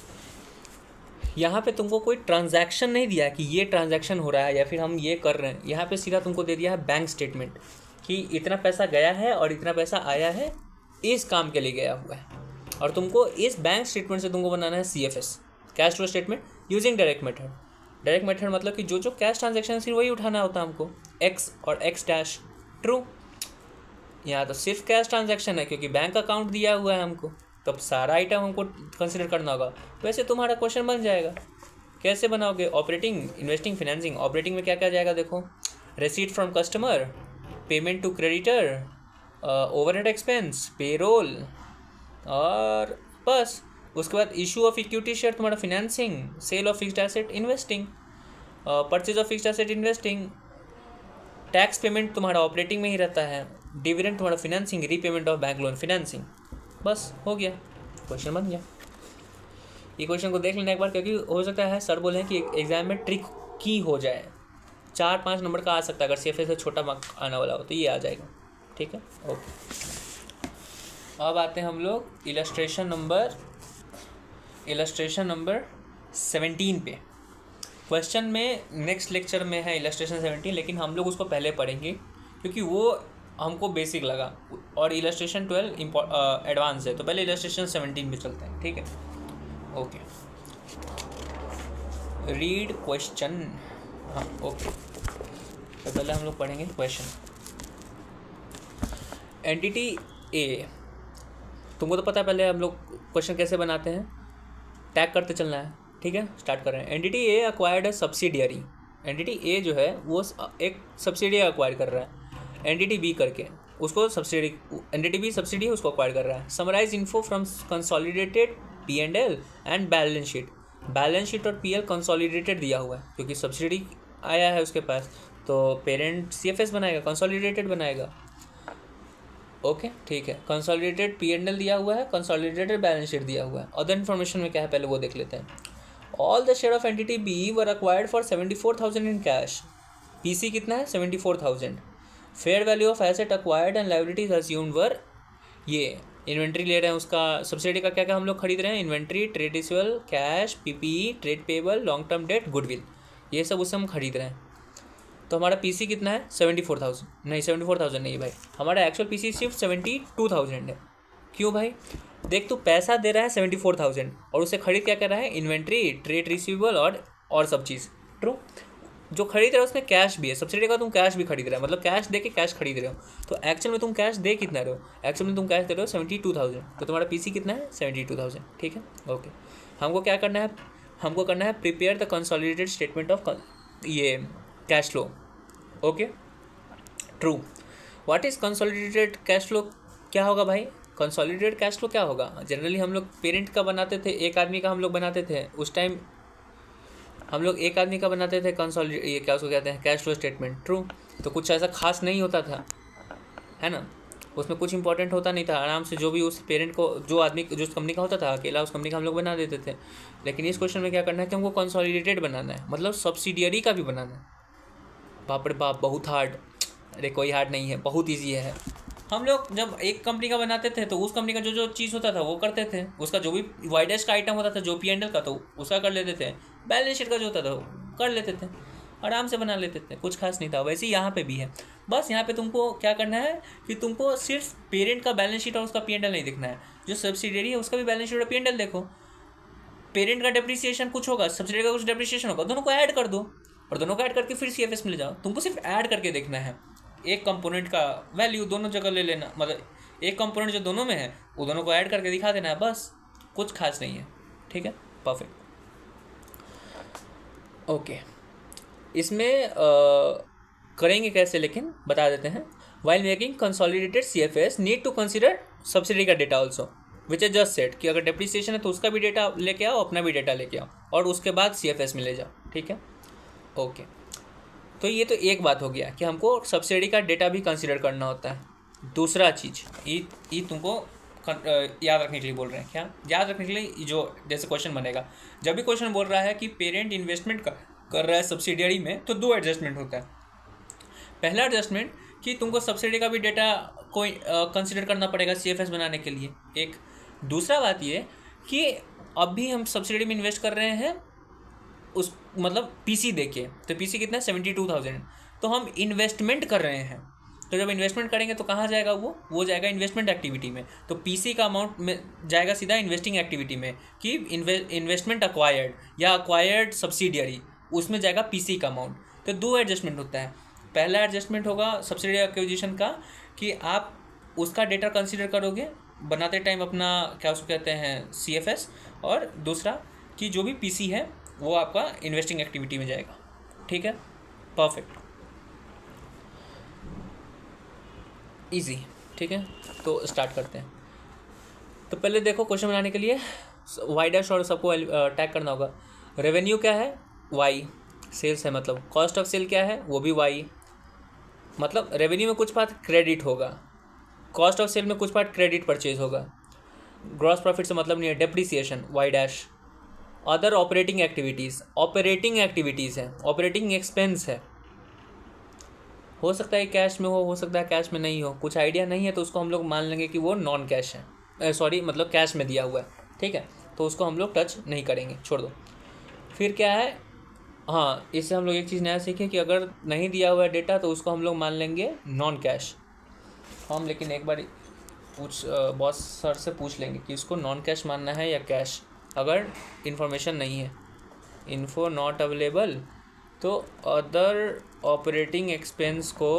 यहाँ पे तुमको कोई ट्रांजैक्शन नहीं दिया कि ये ट्रांजैक्शन हो रहा है या फिर हम ये कर रहे हैं। यहाँ पे सीधा तुमको दे दिया है बैंक स्टेटमेंट कि इतना पैसा गया है और इतना पैसा आया है, इस काम के लिए गया हुआ है। और तुमको इस बैंक स्टेटमेंट से तुमको बनाना है CFS, cash flow statement, using direct method. Direct method मतलब कि जो कैश ट्रांजैक्शन है सिर्फ वही उठाना होता है हमको, X और X डैश ट्रू। यहाँ तो सिर्फ कैश ट्रांजैक्शन है क्योंकि बैंक अकाउंट दिया हुआ है हमको, तब सारा आइटम हमको कंसिडर करना होगा। वैसे तुम्हारा क्वेश्चन बन जाएगा। कैसे बनाओगे? Operating, investing, financing. ऑपरेटिंग में क्या क्या जाएगा देखो, receipt from customer, payment to creditor, overhead expense, payroll, और बस। उसके बाद इशू ऑफ इक्विटी शेयर तुम्हारा financing, sale of fixed asset investing, purchase of fixed asset investing, tax payment तुम्हारा ऑपरेटिंग में ही रहता है, डिविडेंड तुम्हारा financing, repayment of bank loan financing. बस हो गया, क्वेश्चन बन गया। ये क्वेश्चन को देख लेना एक बार, क्योंकि हो सकता है सर बोले कि एग्जाम में ट्रिक की हो जाए, 4-5 नंबर का आ सकता है। अगर CFS से छोटा मार्क आने वाला हो तो ये आ जाएगा, ठीक है। ओके, अब आते हैं हम लोग इलस्ट्रेशन नंबर 17 पे। क्वेश्चन में नेक्स्ट लेक्चर में है इलस्ट्रेशन 17, लेकिन हम लोग उसको पहले पढ़ेंगे क्योंकि वो हमको बेसिक लगा, और इलस्ट्रेशन 12 एडवांस है। तो पहले इलस्ट्रेशन 17 पे चलते हैं, ठीक है। Okay, read question. हाँ ओके, तो पहले हम लोग पढ़ेंगे क्वेश्चन। एंटिटी ए, तुमको तो पता है पहले हम लोग क्वेश्चन कैसे बनाते हैं, टैग करते चलना है, ठीक है। स्टार्ट कर रहे हैं। एंटिटी ए अक्वायर्ड अ सब्सिडियरी। एंटिटी ए जो है वो एक सब्सिडी अक्वायर कर रहा है एंटिटी बी करके, उसको सब्सिडी, एंटिटी बी सब्सिडी है उसको अक्वायर कर रहा है। Summarize info from consolidated P&L and balance sheet. Balance sheet और PL कंसोलिडेटेड दिया हुआ है क्योंकि सब्सिडी आया है उसके पास, तो पेरेंट CFS बनाएगा, कंसोलिडेटेड बनाएगा। ओके ठीक है, कंसोलिडेटेड P&L दिया हुआ है, कंसोलिडेटेड बैलेंस शीट दिया हुआ है। अदर इन्फॉर्मेशन में क्या है पहले वो देख लेते हैं। All the share of entity B were acquired for 74,000 in cash. PC कितना है? 74,000। Fair value of asset acquired and liabilities assumed were, ये इन्वेंट्री ले रहे हैं, उसका सब्सिडी का क्या क्या हम लोग खरीद रहे हैं? Inventory, trade receivable, cash, PPE, trade payable, long term date, goodwill, ये सब उससे हम खरीद रहे हैं। तो हमारा पीसी कितना है? 74,000। नहीं 74,000 नहीं भाई, हमारा एक्चुअल पीसी सिर्फ 72,000 है। क्यों भाई? देख तू पैसा दे रहा है 74,000 और उसे खरीद क्या कर रहा है? इन्वेंट्री, ट्रेड रिसीवेबल और सब चीज़। ट्रू। जो खरीद रहे हो उसमें कैश भी है, सब्सिडी का तुम कैश भी खरीद रहे हो, मतलब कैश दे के कैश खरीद रहे हो। तो एक्चुअल में तुम कैश दे कितना रहे हो? एक्चुअल में तुम कैश दे रहे हो 72,000। तो तुम्हारा पीसी कितना है? 72,000। ठीक है, ओके। हमको क्या करना है? हमको करना है prepare the consolidated statement of ये cash flow. Okay, true. What is consolidated cash flow? क्या होगा भाई? कंसोलिडेटेड कैश फ्लो क्या होगा? जनरली हम लोग पेरेंट का बनाते थे, एक आदमी का हम लोग बनाते थे, उस टाइम हम लोग एक आदमी का बनाते थे ये क्या उसको कहते हैं? Cash flow statement. ट्रू। तो कुछ ऐसा खास नहीं होता था, है ना, उसमें कुछ इंपॉर्टेंट होता नहीं था, आराम से जो भी उस पेरेंट को, जो आदमी जो उस कंपनी का होता था अकेला, उस कंपनी का हम लोग बना देते थे। लेकिन इस क्वेश्चन में क्या करना है कि हमको कंसोलिडेटेड बनाना है, मतलब सब्सिडियरी का भी बनाना है। बाप रे बाप, बहुत हार्ड। अरे कोई हार्ड नहीं है, बहुत ईजी है। हम लोग जब एक कंपनी का बनाते थे तो उस कंपनी का जो जो चीज़ होता था वो करते थे, उसका जो भी वाइडेस्ट का आइटम होता था, जो P&L का, तो उसका कर लेते थे। बैलेंस शीट का जो होता था वो कर लेते थे, आराम से बना लेते थे, कुछ खास नहीं था। वैसे ही यहाँ पे भी है, बस यहाँ पे तुमको क्या करना है कि तुमको सिर्फ पेरेंट का बैलेंस शीट और उसका P&L नहीं देखना है, जो सब्सिडियरी है उसका भी बैलेंस शीट और P&L देखो। पेरेंट का डेप्रिसिएशन कुछ होगा, सब्सिडियरी का कुछ डेप्रिसिएशन होगा, दोनों को ऐड कर दो और दोनों को ऐड करके फिर CFS में ले जाओ। तुमको सिर्फ ऐड करके देखना है, एक कंपोनेंट का वैल्यू दोनों जगह ले लेना, मतलब एक कंपोनेंट जो दोनों में है वो दोनों को ऐड करके दिखा देना है, बस, कुछ खास नहीं है। ठीक है, परफेक्ट। ओके, इसमें करेंगे कैसे, लेकिन बता देते हैं। While making consolidated CFS need to consider subsidy का data also, which is just set कि अगर डेप्रिसिएशन है तो उसका भी डेटा लेके आओ, अपना भी डेटा लेके आओ, और उसके बाद CFS में ले जाओ। ठीक है, ओके। तो ये तो एक बात हो गया कि हमको सब्सिडी का डेटा भी कंसिडर करना होता है। दूसरा चीज़ ये तुमको याद रखने के लिए बोल रहे हैं। क्या याद रखने के लिए? जो जैसे क्वेश्चन बनेगा, जब भी क्वेश्चन बोल रहा है कि पेरेंट इन्वेस्टमेंट कर रहा है सब्सिडियरी में, तो दो एडजस्टमेंट होता है। पहला एडजस्टमेंट कि तुमको सब्सिडी का भी डेटा कोई कंसिडर करना पड़ेगा CFS बनाने के लिए, एक। दूसरा बात ये कि अभी हम सब्सिडी में इन्वेस्ट कर रहे हैं उस, मतलब पीसी देखिए, तो पीसी कितना है? 72,000। तो हम इन्वेस्टमेंट कर रहे हैं, तो जब इन्वेस्टमेंट करेंगे तो कहाँ जाएगा वो जाएगा इन्वेस्टमेंट एक्टिविटी में। तो पीसी का अमाउंट में जाएगा सीधा इन्वेस्टिंग एक्टिविटी में, कि इन्वेस्टमेंट अक्वायर्ड या अक्वायर्ड सब्सिडियरी, उसमें जाएगा पीसी का अमाउंट। तो दो एडजस्टमेंट होता है। पहला एडजस्टमेंट होगा सब्सिडी एक्विजिशन का, कि आप उसका डेटा कंसिडर करोगे बनाते टाइम अपना, क्या उसको कहते हैं, CFS। और दूसरा कि जो भी पीसी है वो आपका इन्वेस्टिंग एक्टिविटी में जाएगा। ठीक है, परफेक्ट, इजी। ठीक है, तो स्टार्ट करते हैं। तो पहले देखो, क्वेश्चन बनाने के लिए वाई डैश और सबको टैग करना होगा। रेवेन्यू क्या है? वाई। सेल्स है मतलब कॉस्ट ऑफ सेल क्या है? वो भी वाई। मतलब रेवेन्यू में कुछ पार्ट क्रेडिट होगा, कॉस्ट ऑफ सेल में कुछ पार्ट क्रेडिट परचेज होगा। ग्रॉस प्रॉफिट से मतलब नहीं है, depreciation Y dash. Other operating activities है, ऑपरेटिंग एक्सपेंस है, हो सकता है कैश में हो सकता है कैश में नहीं हो, कुछ आइडिया नहीं है तो उसको हम लोग मान लेंगे कि वो नॉन कैश है, सॉरी मतलब कैश में दिया हुआ है। ठीक है, तो उसको हम लोग टच नहीं करेंगे, छोड़ दो। फिर क्या है, हाँ, इससे हम लोग एक चीज़ नया सीखे कि अगर नहीं दिया हुआ है डेटा तो उसको हम लोग मान लेंगे नॉन कैश। हम लेकिन एक बार बॉस सर से पूछ लेंगे कि इसको नॉन कैश मानना है या कैश। अगर इन्फॉर्मेशन नहीं है, इन्फो नॉट अवेलेबल, तो अदर ऑपरेटिंग एक्सपेंस को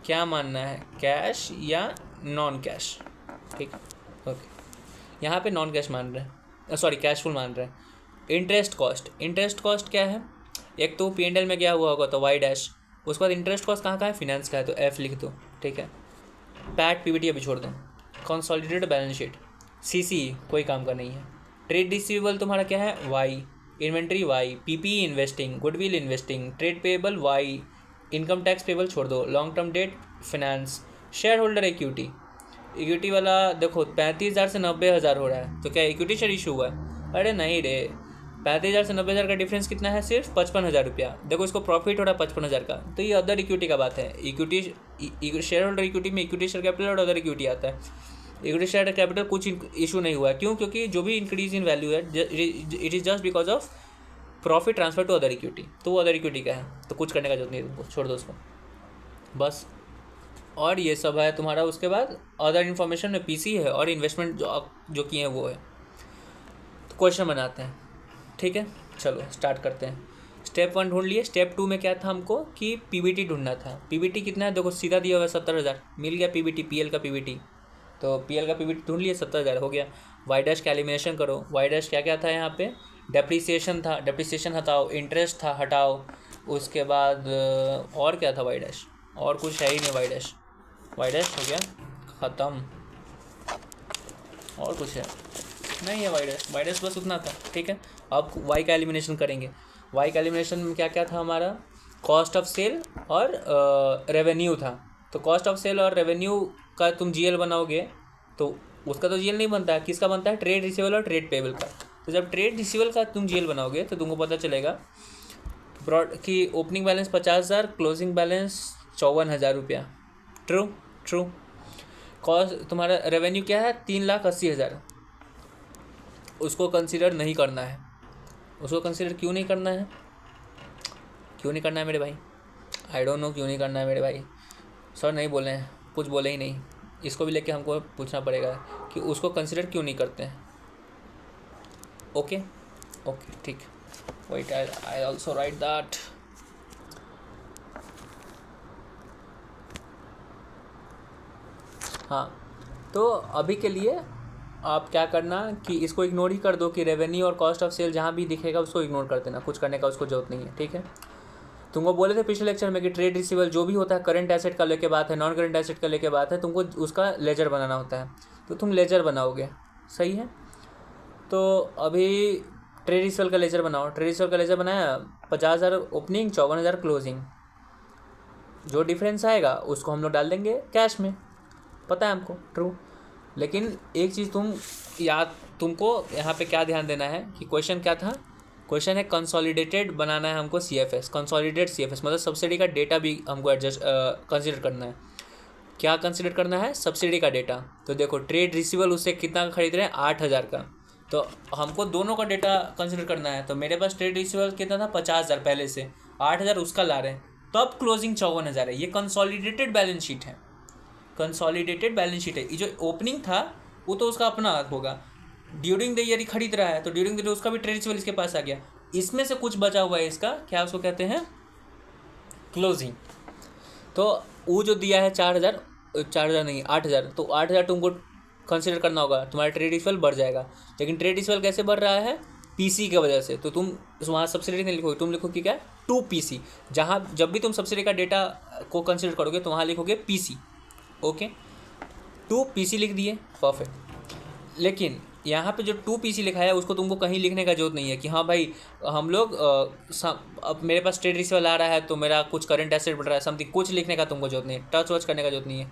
क्या मानना है, कैश या नॉन कैश। ठीक, ओके। यहाँ पे नॉन कैश मान रहे हैं, सॉरी कैशफुल मान रहे हैं। इंटरेस्ट कॉस्ट क्या है? एक तो P&L में गया हुआ होगा तो वाई डैश, उसके बाद इंटरेस्ट कॉस्ट कहाँ का है? फिनेंस का है, तो F लिख दो। ठीक है, पैट PBT अभी छोड़ दो। कंसोलिडेटेड बैलेंस शीट CC कोई काम का नहीं है। ट्रेड रिसीवेबल तुम्हारा क्या है? Y. Inventory Y, PPE investing, goodwill investing, trade payable Y, income tax payable छोड़ दो, long term debt finance. Shareholder equity वाला देखो 35,000 से 90,000 हो रहा है, तो क्या इक्विटी शेयर इशू हुआ है? अरे नहीं रे, 35,000 से 90,000 का डिफरेंस कितना है? सिर्फ 55,000 रुपया। देखो इसको प्रॉफिट हो रहा है 55,000 का, तो ये अदर इक्विटी का बात है। इक्विटी शेयर होल्डर इक्विटी में इक्विटी शेयर कैपिटल और अदर इक्विटी आता है। इक्विटी शेयर कैपिटल कुछ इशू नहीं हुआ है, क्यों? क्योंकि जो भी इंक्रीज इन वैल्यू है it is just because of profit transfer to other equity, तो वो अदर इक्विटी का है, तो कुछ करने का जरूरत नहीं है तुमको, छोड़ दो उसको बस। और ये सब है तुम्हारा। उसके बाद अदर इन्फॉर्मेशन में पीसी है और इन्वेस्टमेंट जो किए हैं वो है। तो क्वेश्चन बनाते हैं, ठीक है? चलो स्टार्ट करते हैं। स्टेप 1 ढूंढ लिए। स्टेप 2 में क्या था हमको कि पीबीटी ढूंढना था। पीबीटी कितना है? देखो सीधा दिया हुआ है 70,000, मिल गया पीबीटी, पीएल का पीबीटी। तो पीएल का पीबीटी ढूंढ लिए, 70,000 हो गया। वाई डैश का एलिमिनेशन करो। वाई डैश क्या क्या था यहाँ पे? डेप्रीसिएशन था, डेप्रीसिएशन हटाओ। इंटरेस्ट था, हटाओ। उसके बाद और क्या था? वाई डैश और कुछ है ही नहीं। वाई डैश हो गया ख़त्म। और कुछ है नहीं है? वाई डैश बस उतना था, ठीक है। अब वाई का एलिमिनेशन करेंगे। वाई का एलिमिनेशन में क्या क्या था हमारा? कॉस्ट ऑफ सेल और रेवेन्यू था। तो कॉस्ट ऑफ सेल और रेवेन्यू का तुम जीएल बनाओगे तो उसका तो जीएल नहीं बनता है, किसका बनता है? ट्रेड रिसीवेबल और ट्रेड पेबल का। तो जब ट्रेड रिसीवेबल का तुम जीएल बनाओगे तो तुमको पता चलेगा कि ओपनिंग बैलेंस 50,000, क्लोजिंग बैलेंस 54,000 रुपया। ट्रू। कॉस्ट तुम्हारा रेवेन्यू क्या है? 3,80,000। उसको कंसिडर नहीं करना है। उसको कंसिडर क्यों नहीं करना है? क्यों नहीं करना है मेरे भाई? आई डोंट नो क्यों नहीं करना है मेरे भाई। सर नहीं बोले हैं, कुछ बोले ही नहीं। इसको भी लेके हमको पूछना पड़ेगा कि उसको कंसिडर क्यों नहीं करते हैं। ओके ठीक। Wait, I also write that. हाँ, तो अभी के लिए आप क्या करना कि इसको इग्नोर ही कर दो कि रेवेन्यू और कॉस्ट ऑफ सेल जहाँ भी दिखेगा उसको इग्नोर कर देना, कुछ करने का उसको जरूरत नहीं है, ठीक है। तुमको बोले थे पिछले लेक्चर में कि ट्रेड रिसीवेबल जो भी होता है करंट एसेट का लेके बात है, नॉन करंट एसेट का लेके बात है, तुमको उसका लेजर बनाना होता है, तो तुम लेजर बनाओगे, सही है। तो अभी ट्रेड रिसीवेबल का लेजर बनाओ। ट्रेड रिसीवेबल का लेजर बनाया, 50,000 ओपनिंग, 54,000 क्लोजिंग। जो डिफरेंस आएगा उसको हम लोग डाल देंगे कैश में, पता है हमको, ट्रू। लेकिन एक चीज़ तुमको यहाँ पे क्या ध्यान देना है कि क्वेश्चन क्या था? क्वेश्चन है कंसोलिडेटेड बनाना है हमको CFS, कंसोलिडेट CFS, मतलब सब्सिडी का डेटा भी हमको एडजस्ट कंसिडर करना है। क्या कंसिडर करना है? सब्सिडी का डेटा। तो देखो ट्रेड रिसीवेबल उससे कितना का खरीद रहे हैं? 8,000 का। तो हमको दोनों का डेटा कंसिडर करना है। तो मेरे पास ट्रेड रिसीवेबल कितना था? 50,000 पहले से, 8,000 उसका ला रहे हैं, तब क्लोजिंग 54,000 है। ये कंसोलिडेटेड बैलेंस शीट है, कंसोलिडेटेड बैलेंस शीट है। ये जो ओपनिंग था वो तो उसका अपना होगा, ड्यूरिंग द ईयर ही खरीद रहा है तो ड्यूरिंग द ईयर उसका भी ट्रेड रिसीवेबल इसके पास आ गया। इसमें से कुछ बचा हुआ है, इसका क्या उसको कहते हैं? क्लोजिंग। तो वो जो दिया है 4,000 नहीं 8,000, तो 8,000 तुमको कंसिडर करना होगा, तुम्हारा ट्रेड रिसीवेबल बढ़ जाएगा। लेकिन ट्रेड रिसीवेबल कैसे बढ़ रहा है? पीसी की वजह से। तो तुम वहाँ सब्सिडी नहीं लिखोगे, तुम लिखोगे क्या? 2PC। जहाँ जब भी तुम सब्सिडी का डेटा को कंसिडर करोगे तो वहाँ लिखोगे PC। ओके, 2PC लिख दिए, परफेक्ट। लेकिन यहाँ पे जो 2PC लिखा है उसको तुमको कहीं लिखने का जरूरत नहीं है कि हाँ भाई हम लोग अब मेरे पास ट्रेड रिसीवेबल आ रहा है तो मेरा कुछ करंट एसेट बढ़ रहा है, समथिंग, कुछ लिखने का तुमको जरूरत नहीं है, टच वच करने का जरूरत नहीं है।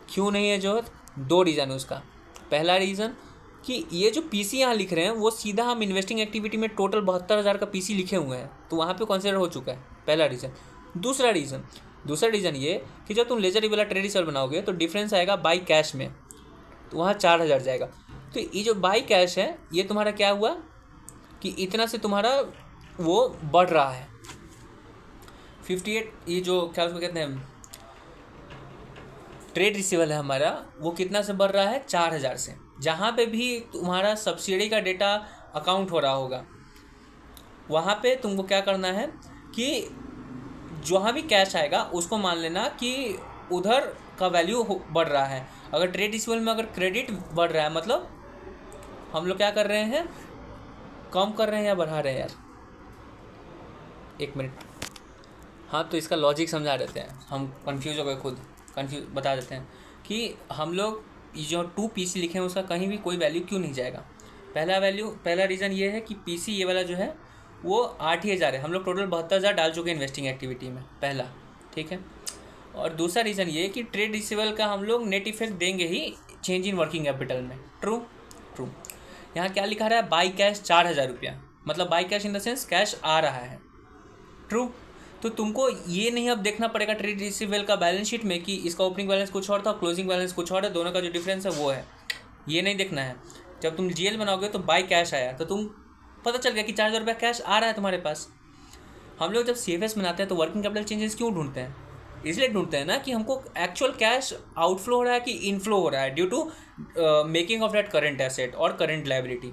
क्यों नहीं है जरूरत? 2 रीज़न है उसका। पहला रीज़न कि ये जो PC यहाँ लिख रहे हैं वो सीधा हम इन्वेस्टिंग एक्टिविटी में टोटल 72,000 का PC लिखे हुए हैं, तो वहाँ पे कंसिडर हो चुका है, पहला रीज़न। दूसरा रीज़न ये कि जब तुम लेजर वाला ट्रेड रिसीवेबल बनाओगे तो डिफरेंस आएगा बाई कैश में, तो वहाँ 4,000 जाएगा। तो ये जो बाई कैश है ये तुम्हारा क्या हुआ कि इतना से तुम्हारा वो बढ़ रहा है 58। ये जो क्या उसको कहते हैं ट्रेड रिसीवेबल है हमारा, वो कितना से बढ़ रहा है? 4,000 से। जहाँ पे भी तुम्हारा सब्सिडी का डेटा अकाउंट हो रहा होगा वहाँ पे तुमको क्या करना है कि जहाँ भी कैश आएगा उसको मान लेना कि उधर का वैल्यू बढ़ रहा है। अगर ट्रेड रिसीवेबल में अगर क्रेडिट बढ़ रहा है मतलब हम लोग क्या कर रहे हैं? कम कर रहे हैं या बढ़ा रहे हैं यार? एक मिनट। हाँ, तो इसका लॉजिक समझा देते हैं, हम कंफ्यूज हो गए, खुद कंफ्यूज बता देते हैं कि हम लोग जो 2PC लिखे हैं उसका कहीं भी कोई वैल्यू क्यों नहीं जाएगा। पहला रीज़न ये है कि PC ये वाला जो है वो 8,000 है, हम लोग टोटल 72,000 डाल चुके हैं इन्वेस्टिंग एक्टिविटी में, पहला, ठीक है। और दूसरा रीज़न ये कि ट्रेड रिसीवेबल का हम लोग नेट इफेक्ट देंगे ही चेंज इन वर्किंग कैपिटल में, ट्रू। यहाँ क्या लिखा रहा है? बाई कैश 4,000 रुपया, मतलब by cash in the sense cash आ रहा है। ट्रू। तो तुमको ये नहीं अब देखना पड़ेगा ट्रेड रिसीवेबल का बैलेंस शीट में कि इसका ओपनिंग बैलेंस कुछ और था, क्लोजिंग बैलेंस कुछ और है, दोनों का जो डिफरेंस है वो है, ये नहीं देखना है। जब तुम जीएल बनाओगे तो बाई कैश आया तो तुम पता चल गया कि 4,000 रुपया कैश आ रहा है तुम्हारे पास। हम लोग जब CFS बनाते हैं तो वर्किंग कैपिटल चेंजेस क्यों ढूंढते हैं? इसलिए ढूंढते हैं ना कि हमको एक्चुअल कैश आउटफ्लो हो रहा है कि इनफ्लो हो रहा है due to making of that current asset और करंट लायबिलिटी,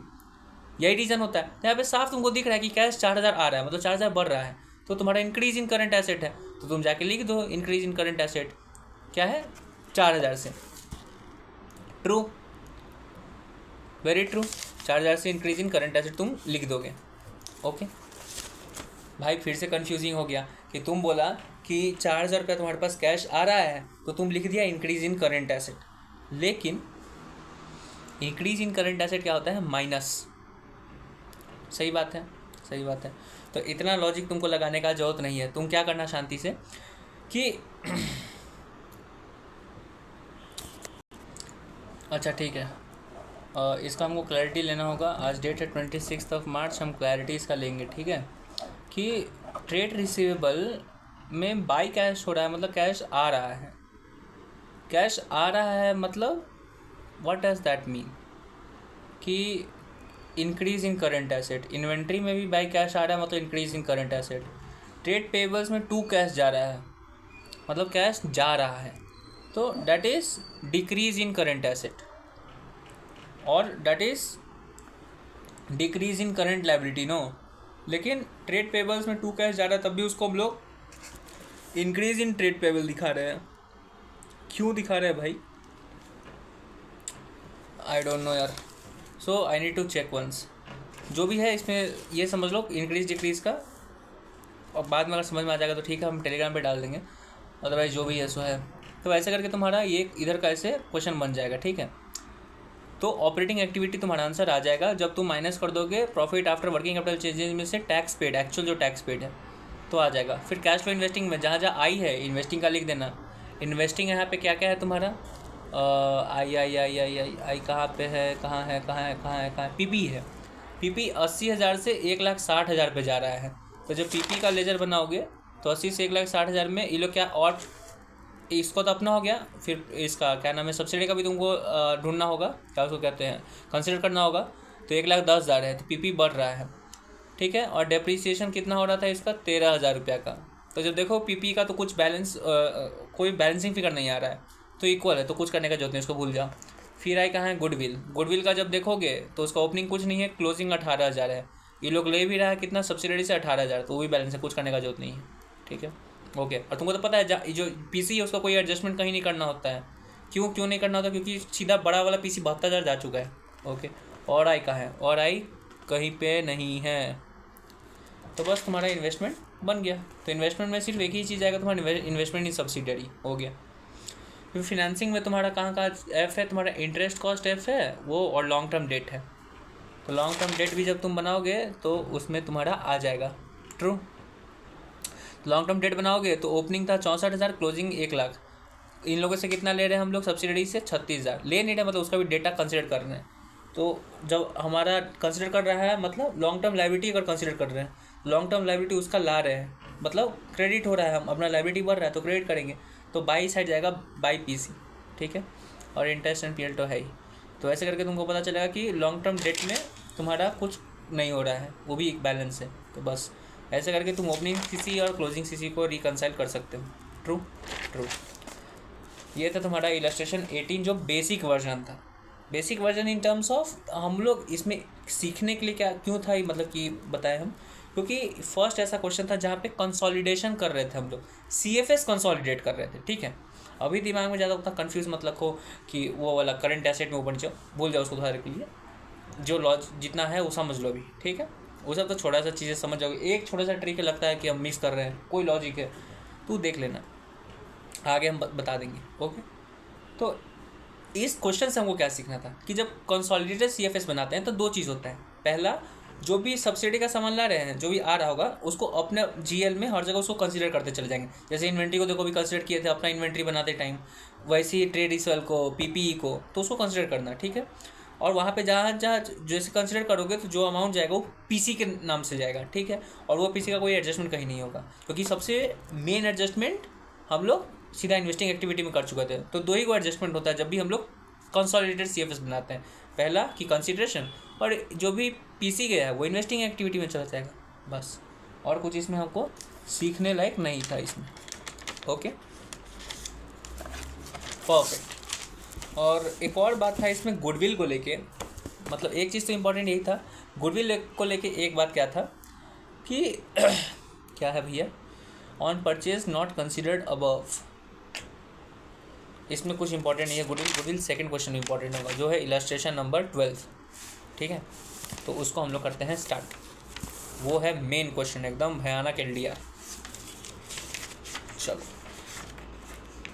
यही रीज़न होता है। यहाँ पे साफ तुमको दिख रहा है कि कैश 4,000 आ रहा है, मतलब 4,000 बढ़ रहा है, तो तुम्हारा इंक्रीज इन करंट एसेट है, तो तुम जाके लिख दो इंक्रीज इन करंट एसेट क्या है 4,000 से। ट्रू, वेरी ट्रू, 4,000 से इंक्रीज इन करंट एसेट तुम लिख दोगे। ओके भाई, फिर से कन्फ्यूजिंग हो गया कि तुम बोला कि 4,000 रुपया तुम्हारे पास कैश आ रहा है तो तुम लिख दिया इंक्रीज इन करंट एसेट, लेकिन इंक्रीज इन करंट एसेट क्या होता है? माइनस। सही बात है, सही बात है। तो इतना लॉजिक तुमको लगाने का जरूरत नहीं है। तुम क्या करना शांति से कि अच्छा ठीक है, इसका हमको क्लैरिटी लेना होगा। आज डेट है 26 मार्च, हम क्लैरिटी इसका लेंगे, ठीक है, कि ट्रेड रिसीवेबल में बाई कैश हो रहा है, मतलब कैश आ रहा है। कैश आ रहा है मतलब व्हाट डज दैट मीन? कि increase in current asset, inventory में भी बाई कैश आ रहा है मतलब increase in current asset. Trade payables में टू कैश जा रहा है मतलब कैश जा रहा है, तो that is decrease in current asset, और that is decrease in current liability. No, लेकिन ट्रेड पेबल्स में टू कैश जा रहा है तब भी उसको हम लोग इंक्रीज इन ट्रेड पेबल दिखा रहे हैं। क्यों दिखा रहे हैं भाई? आई डोंट नो यार, so I need to check once. जो भी है इसमें ये समझ लो इंक्रीज डिक्रीज का, और बाद में अगर समझ में आ जाएगा तो ठीक है, हम टेलीग्राम पे डाल देंगे, अदरवाइज जो भी है सो है। तो ऐसे करके तुम्हारा ये इधर का ऐसे क्वेश्चन बन जाएगा, ठीक है। तो ऑपरेटिंग एक्टिविटी तुम्हारा आंसर आ जाएगा जब तुम माइनस कर दोगे profit after working capital changes में से टैक्स पेड, एक्चुअल जो टैक्स पेड है, तो आ जाएगा। फिर कैश फ्लो इन्वेस्टिंग में जहाँ जहाँ आई है इन्वेस्टिंग का लिख देना। इन्वेस्टिंग यहाँ पे क्या क्या है तुम्हारा? आई आई आई आई आई आई कहाँ पे है, कहाँ है, कहाँ है, कहाँ है, कहाँ है? पीपी है। पीपी 80,000 से 1,60,000 पे जा रहा है। तो जब पीपी का लेजर बनाओगे तो 80 से 1,60,000 में ये लोग क्या, और इसको तो अपना हो गया, फिर इसका क्या नाम है सब्सिडी का भी तुमको ढूंढना होगा, क्या उसको कहते हैं, कंसिडर करना होगा। तो 1,10,000 है तो पीपी बढ़ रहा है, ठीक है। और डेप्रीसिएशन कितना हो रहा था इसका? 13,000 रुपया का। तो जब देखो पीपी का तो कुछ बैलेंस कोई बैलेंसिंग फिगर नहीं आ रहा है, तो इक्वल है, तो कुछ करने का जरूरत नहीं, उसको भूल जाओ। फिर आई कहाँ है? गुडविल। गुडविल का जब देखोगे तो उसका ओपनिंग कुछ नहीं है, क्लोजिंग 18,000 है। ये लोग ले भी रहा है कितना? सब्सिडी से 18,000, तो वो भी बैलेंस है, कुछ करने का जरूरत नहीं है, ठीक है। ओके, और तुमको तो पता है जो पीसी है उसका कोई एडजस्टमेंट कहीं नहीं करना होता है। क्यों नहीं करना होता? क्योंकि सीधा बड़ा वाला पीसी 72,000 जा चुका है। ओके, और आई कहाँ है? और आई कहीं पे नहीं है। तो बस तुम्हारा इन्वेस्टमेंट बन गया। तो इन्वेस्टमेंट में सिर्फ एक ही चीज़ आएगा, तुम्हारा इन्वेस्टमेंट इन सब्सिडरी हो गया। फिर फिनेंसिंग में तुम्हारा कहाँ का एफ है? तुम्हारा इंटरेस्ट कॉस्ट एफ है वो, और लॉन्ग टर्म डेट है। तो लॉन्ग टर्म डेट भी जब तुम बनाओगे तो उसमें तुम्हारा आ जाएगा। ट्रू। लॉन्ग टर्म डेट बनाओगे तो ओपनिंग था 64,000, क्लोजिंग 1,00,000। इन लोगों से कितना ले रहे हैं हम लोग? सब्सिडी से 36,000 ले नहीं रहे, मतलब उसका भी डेटा कंसिडर कर रहे हैं। तो जब हमारा कंसिडर कर रहा है मतलब लॉन्ग टर्म लायबिलिटी अगर कंसिडर कर रहे हैं, लॉन्ग टर्म लायबिलिटी उसका ला रहे हैं, मतलब क्रेडिट हो रहा है, हम अपना लायबिलिटी बढ़ रहा है तो क्रेडिट करेंगे, तो बाई साइड जाएगा बाई पीसी, ठीक है। और इंटरेस्ट एंड पीएल तो है ही। तो ऐसे करके तुमको पता चलेगा कि लॉन्ग टर्म डेट में तुम्हारा कुछ नहीं हो रहा है, वो भी एक बैलेंस है। तो बस ऐसे करके तुम ओपनिंग सीसी और क्लोजिंग सीसी को रिकनसाइल कर सकते हो। True true. ये था तुम्हारा इलस्ट्रेशन 18 जो बेसिक वर्जन था। Basic version in terms of हम लोग इसमें सीखने के लिए क्या क्यों था, मतलब कि बताए हम, क्योंकि फर्स्ट ऐसा क्वेश्चन था जहाँ पे कंसोलिडेशन कर रहे थे हम लोग, CFS कंसोलिडेट कर रहे थे, ठीक है। अभी दिमाग में ज़्यादा उतना कन्फ्यूज मत रखो कि वो वाला करंट एसेट में ऊपर नीचे, भूल जाओ उसको थोड़ा के लिए, जो लॉज जितना है वो समझ लो अभी, ठीक है। वो सब तो छोटा सा चीज़ें समझ जाओगे। एक छोटा सा ट्रिक लगता है कि हम मिस कर रहे हैं, कोई लॉजिक है तू देख लेना, आगे हम बता देंगे। ओके, तो इस क्वेश्चन से हमको क्या सीखना था कि जब कंसोलिडेटेड CFS बनाते हैं तो दो चीज़ होता है। पहला, जो भी सब्सिडी का सामान ला रहे हैं, जो भी आ रहा होगा उसको अपने GL में हर जगह उसको कंसीडर करते चले जाएंगे। जैसे इन्वेंट्री को देखो भी कंसीडर किए थे अपना इन्वेंट्री बनाते टाइम, वैसे ही ट्रेड रिसीवेबल को, PPE को, तो उसको कंसीडर करना, ठीक है। और वहाँ पे जहाँ जहाँ जैसे कंसिडर करोगे तो जो अमाउंट जाएगा वो पीसी के नाम से जाएगा, ठीक है। और वो पीसी का कोई एडजस्टमेंट कहीं नहीं होगा, क्योंकि सबसे मेन एडजस्टमेंट हम लोग सीधा इन्वेस्टिंग एक्टिविटी में कर चुके थे। तो दो ही को एडजस्टमेंट होता है जब भी हम लोग कंसोलिडेटेड सीएफएस बनाते हैं। पहला कि कंसिडरेशन, और जो भी पीसी गया है वो इन्वेस्टिंग एक्टिविटी में चला जाएगा, बस। और कुछ इसमें हमको सीखने लायक नहीं था इसमें। Okay, perfect. और एक और बात था इसमें गुडविल को लेके, मतलब एक चीज़ तो इम्पोर्टेंट यही था, गुडविल को लेके एक बात क्या था कि क्या है भैया, on purchase not considered above, इसमें कुछ इंपॉर्टेंट नहीं है। गुडविल सेकंड क्वेश्चन इंपॉर्टेंट होगा, जो है इलस्ट्रेशन नंबर 12, ठीक है। तो उसको हम लोग करते हैं स्टार्ट। वो है मेन क्वेश्चन, एकदम भयानक एलडीआर। चलो,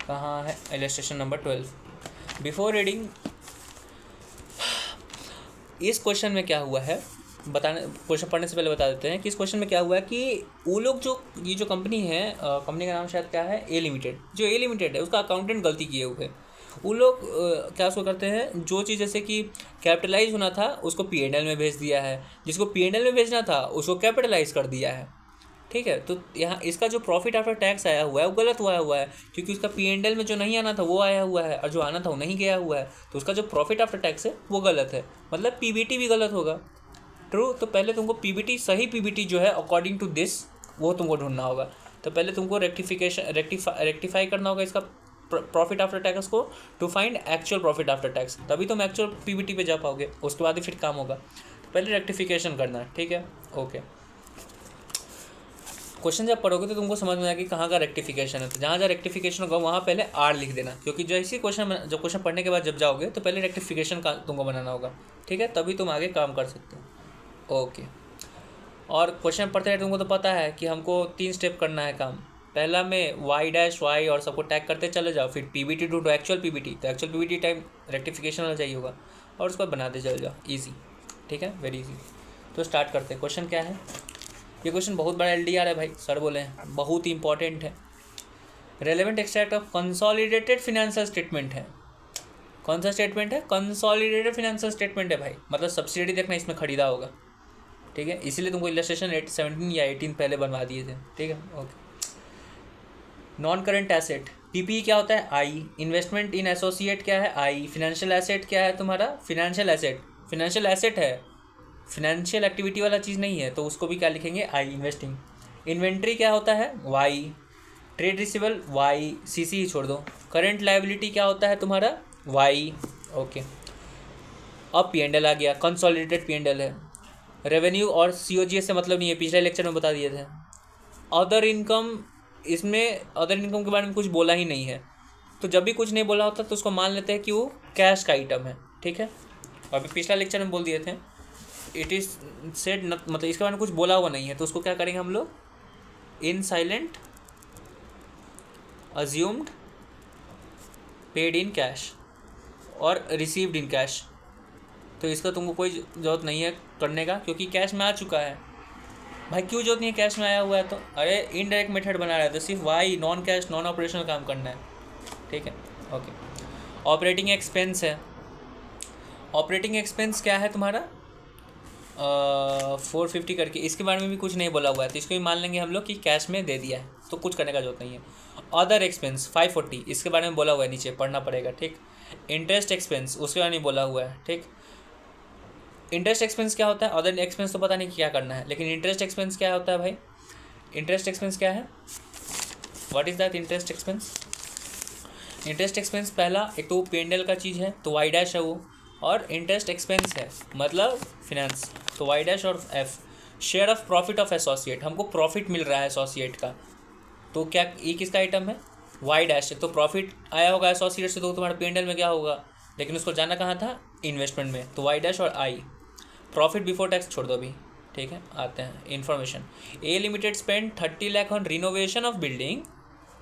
कहाँ है इलस्ट्रेशन नंबर 12। बिफोर रीडिंग, इस क्वेश्चन में क्या हुआ है बताने, क्वेश्चन पढ़ने से पहले बता देते हैं कि इस क्वेश्चन में क्या हुआ है कि वो लोग जो ये जो कंपनी है, कंपनी का नाम शायद क्या है, ए लिमिटेड, जो ए लिमिटेड है उसका अकाउंटेंट गलती किए हुए हैं। वो लोग क्या उसको करते हैं, जो चीज़ जैसे कि कैपिटलाइज होना था उसको पी&एल में भेज दिया है, जिसको पी&एल में भेजना था उसको कैपिटलाइज कर दिया है, ठीक है। तो यहाँ इसका जो प्रॉफिट आफ्टर टैक्स आया हुआ है वो गलत हुआ है, क्योंकि उसका पी&एल में जो नहीं आना था वो आया हुआ है और जो आना था वो नहीं गया हुआ है। तो उसका जो प्रॉफिट आफ्टर टैक्स है वो गलत है, मतलब पीबीटी भी गलत होगा। ट्रू। तो पहले तुमको पीबीटी, सही पीबीटी जो है अकॉर्डिंग टू दिस, वो तुमको ढूंढना होगा। तो पहले तुमको रेक्टिफाई करना होगा इसका प्रॉफिट आफ्टर टैक्स को, to find actual profit after tax, तभी तुम एक्चुअल पीबीटी पे जा पाओगे, उसके बाद ही फिर काम होगा। तो पहले रेक्टिफिकेशन करना है, ठीक है। ओके, क्वेश्चन जब पढ़ोगे तो तुमको समझ में आएगा कि कहाँ का रेक्टिफिकेशन है। तो जहाँ जहाँ रेक्टिफिकेशन होगा वहाँ पहले आर लिख देना, क्योंकि जैसे क्वेश्चन पढ़ने के बाद जब जाओगे तो पहले रेक्टिफिकेशन का तुमको बनाना होगा, ठीक है, तभी तुम आगे काम कर सकते हो। ओके, और क्वेश्चन पढ़ते रहे तुमको तो पता है कि हमको 3 स्टेप करना है काम। पहला में y' और सबको टैग करते चले जाओ, फिर पीबीटी टू एक्चुअल पीबीटी, तो एक्चुअल पीबीटी टाइम रेक्टिफिकेशन वाला चाहिए होगा, और उसको बनाते चले जाओ, ईजी, ठीक है, वेरी ईजी। तो स्टार्ट करते हैं। क्वेश्चन क्या है, ये क्वेश्चन बहुत बड़ा एलडीआर है भाई, सर बोले हैं, बहुत ही इंपॉर्टेंट है। Relevant extract of consolidated financial statement है। कौन सा स्टेटमेंट है, कंसोलिडेटेड फाइनेंशियल स्टेटमेंट है भाई, मतलब सब्सिडी देखना इसमें खरीदा होगा, ठीक है, इसीलिए तुमको इलस्ट्रेशन 17 या 18 पहले बनवा दिए थे, ठीक है। Okay, non current asset, PP क्या होता है, आई। इन्वेस्टमेंट इन एसोसिएट क्या है, आई। फिनेंशियल एसेट क्या है तुम्हारा, फिनेंशियल एसेट है, फिनेंशियल एक्टिविटी वाला चीज़ नहीं है, तो उसको भी क्या लिखेंगे, आई, इन्वेस्टिंग। इन्वेंट्री क्या होता है, Y. Trade receivable, Y, CC ही छोड़ दो। करेंट लायबिलिटी क्या होता है तुम्हारा, वाई। ओके, अब पी&एल आ गया, कंसोलिडेटेड पी&एल है। रेवेन्यू और सीओजीएस से मतलब नहीं है, पिछले लेक्चर में बता दिए थे। अदर इनकम, इसमें अदर इनकम के बारे में कुछ बोला ही नहीं है, तो जब भी कुछ नहीं बोला होता तो उसको मान लेते हैं कि वो कैश का आइटम है, ठीक है। अभी पिछला लेक्चर में बोल दिए थे, इट इज़ सेड, मतलब इसके बारे में कुछ बोला हुआ नहीं है, तो उसको क्या करेंगे हम लोग, इन silent, assumed, paid in cash और रिसीव्ड इन कैश। तो इसका तुमको कोई ज़रूरत नहीं है करने का, क्योंकि कैश में आ चुका है भाई। क्यों जरूरत नहीं है, कैश में आया हुआ है तो, अरे इनडायरेक्ट मेथड बना रहा है तो सिर्फ Y, non cash, non operational काम करना है, ठीक है। ओके, ऑपरेटिंग एक्सपेंस है। ऑपरेटिंग एक्सपेंस क्या है तुम्हारा, 450 करके, इसके बारे में भी कुछ नहीं बोला हुआ है, तो इसको भी मान लेंगे हम लोग कि कैश में दे दिया है, तो कुछ करने का जरूरत नहीं है। अदर एक्सपेंस 540, इसके बारे में बोला हुआ है, नीचे पढ़ना पड़ेगा, ठीक। इंटरेस्ट एक्सपेंस, उसके बारे में बोला हुआ है, ठीक। इंटरेस्ट एक्सपेंस क्या होता है, अदर एक्सपेंस तो पता नहीं क्या करना है, लेकिन इंटरेस्ट एक्सपेंस क्या होता है भाई, इंटरेस्ट एक्सपेंस क्या है, what is that interest expense. Interest expense पहला, एक तो पी&एल का चीज़ है तो वाई डैश है वो, और इंटरेस्ट एक्सपेंस है मतलब फिनेंस, तो वाई डैश और F. Share of profit of associate, हमको प्रॉफिट मिल रहा है एसोसिएट का, तो क्या ये किसका आइटम है, वाई डैश है। तो प्रॉफिट आया होगा एसोसिएट से, तो तुम्हारा पी&एल में क्या होगा, लेकिन उसको जाना कहाँ था, इन्वेस्टमेंट में, तो वाई डैश और आई। प्रॉफिट बिफोर टैक्स छोड़ दो अभी, ठीक है। आते हैं information. A limited spend 30 lakh on renovation of building,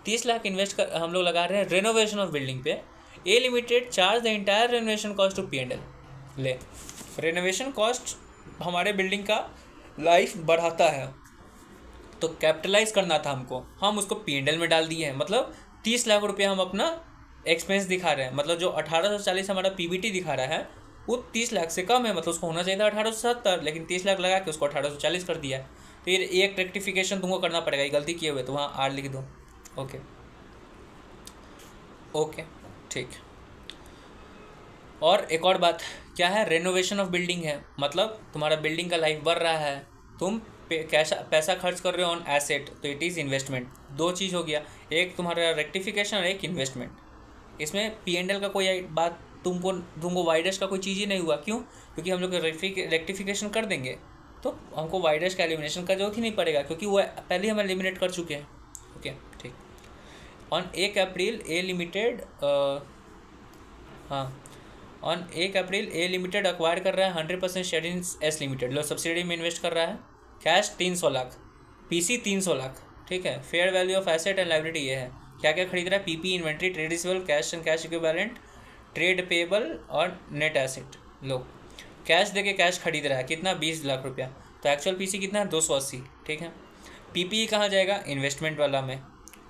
30 lakh invest कर हम लोग लगा रहे हैं रेनोवेशन ऑफ बिल्डिंग पे। A limited charge the entire renovation cost to P and L. ले, रेनोवेशन कॉस्ट हमारे बिल्डिंग का लाइफ बढ़ाता है, तो कैपिटलाइज करना था हमको, हम उसको पी&एल में डाल दिए हैं, मतलब 30 लाख रुपये हम अपना एक्सपेंस दिखा रहे हैं, मतलब जो 1840 हमारा पीबीटी दिखा रहा है वो 30 लाख से कम है, मतलब उसको होना चाहिए था 1870, लेकिन 30 लाख लगा के उसको 1840 कर दिया है। फिर एक रेक्टिफिकेशन तुमको करना पड़ेगा, ये गलती किए हुए तो वहाँ आर लिख दो। ओके ओके ठीक। और एक और बात क्या है, रेनोवेशन ऑफ बिल्डिंग है, मतलब तुम्हारा बिल्डिंग का लाइफ बढ़ रहा है, तुम पैसा खर्च कर रहे हो ऑन एसेट, तो इट इज़ इन्वेस्टमेंट। दो चीज़ हो गया, एक तुम्हारा रेक्टिफिकेशन और एक इन्वेस्टमेंट। इसमें P&L का कोई बात तुमको वाइडर्स का कोई चीज़ ही नहीं हुआ। क्यों? क्योंकि हम लोग रेक्टिफिकेशन कर देंगे तो हमको वाइडर्स का एलिमिनेशन का जरूरत ही नहीं पड़ेगा, क्योंकि वो पहले ही हम एलिमिनेट कर चुके हैं। ओके ठीक। ऑन 1 अप्रैल ए लिमिटेड, हाँ, on 1 April A limited acquire कर रहा है 100% share in S limited, low subsidy में इन्वेस्ट कर रहा है। कैश 300 लाख, पीसी 300 लाख, ठीक है। Fair value of asset and liability ये है, क्या क्या खरीद रहा है, PP, inventory, trade receivable, cash and cash equivalent, trade payable और नेट एसेट। लो कैश देके कैश खरीद रहा है, कितना, 20 लाख रुपया, तो एक्चुअल पीसी कितना है, 280, ठीक है। पीपी कहाँ जाएगा, इन्वेस्टमेंट वाला में।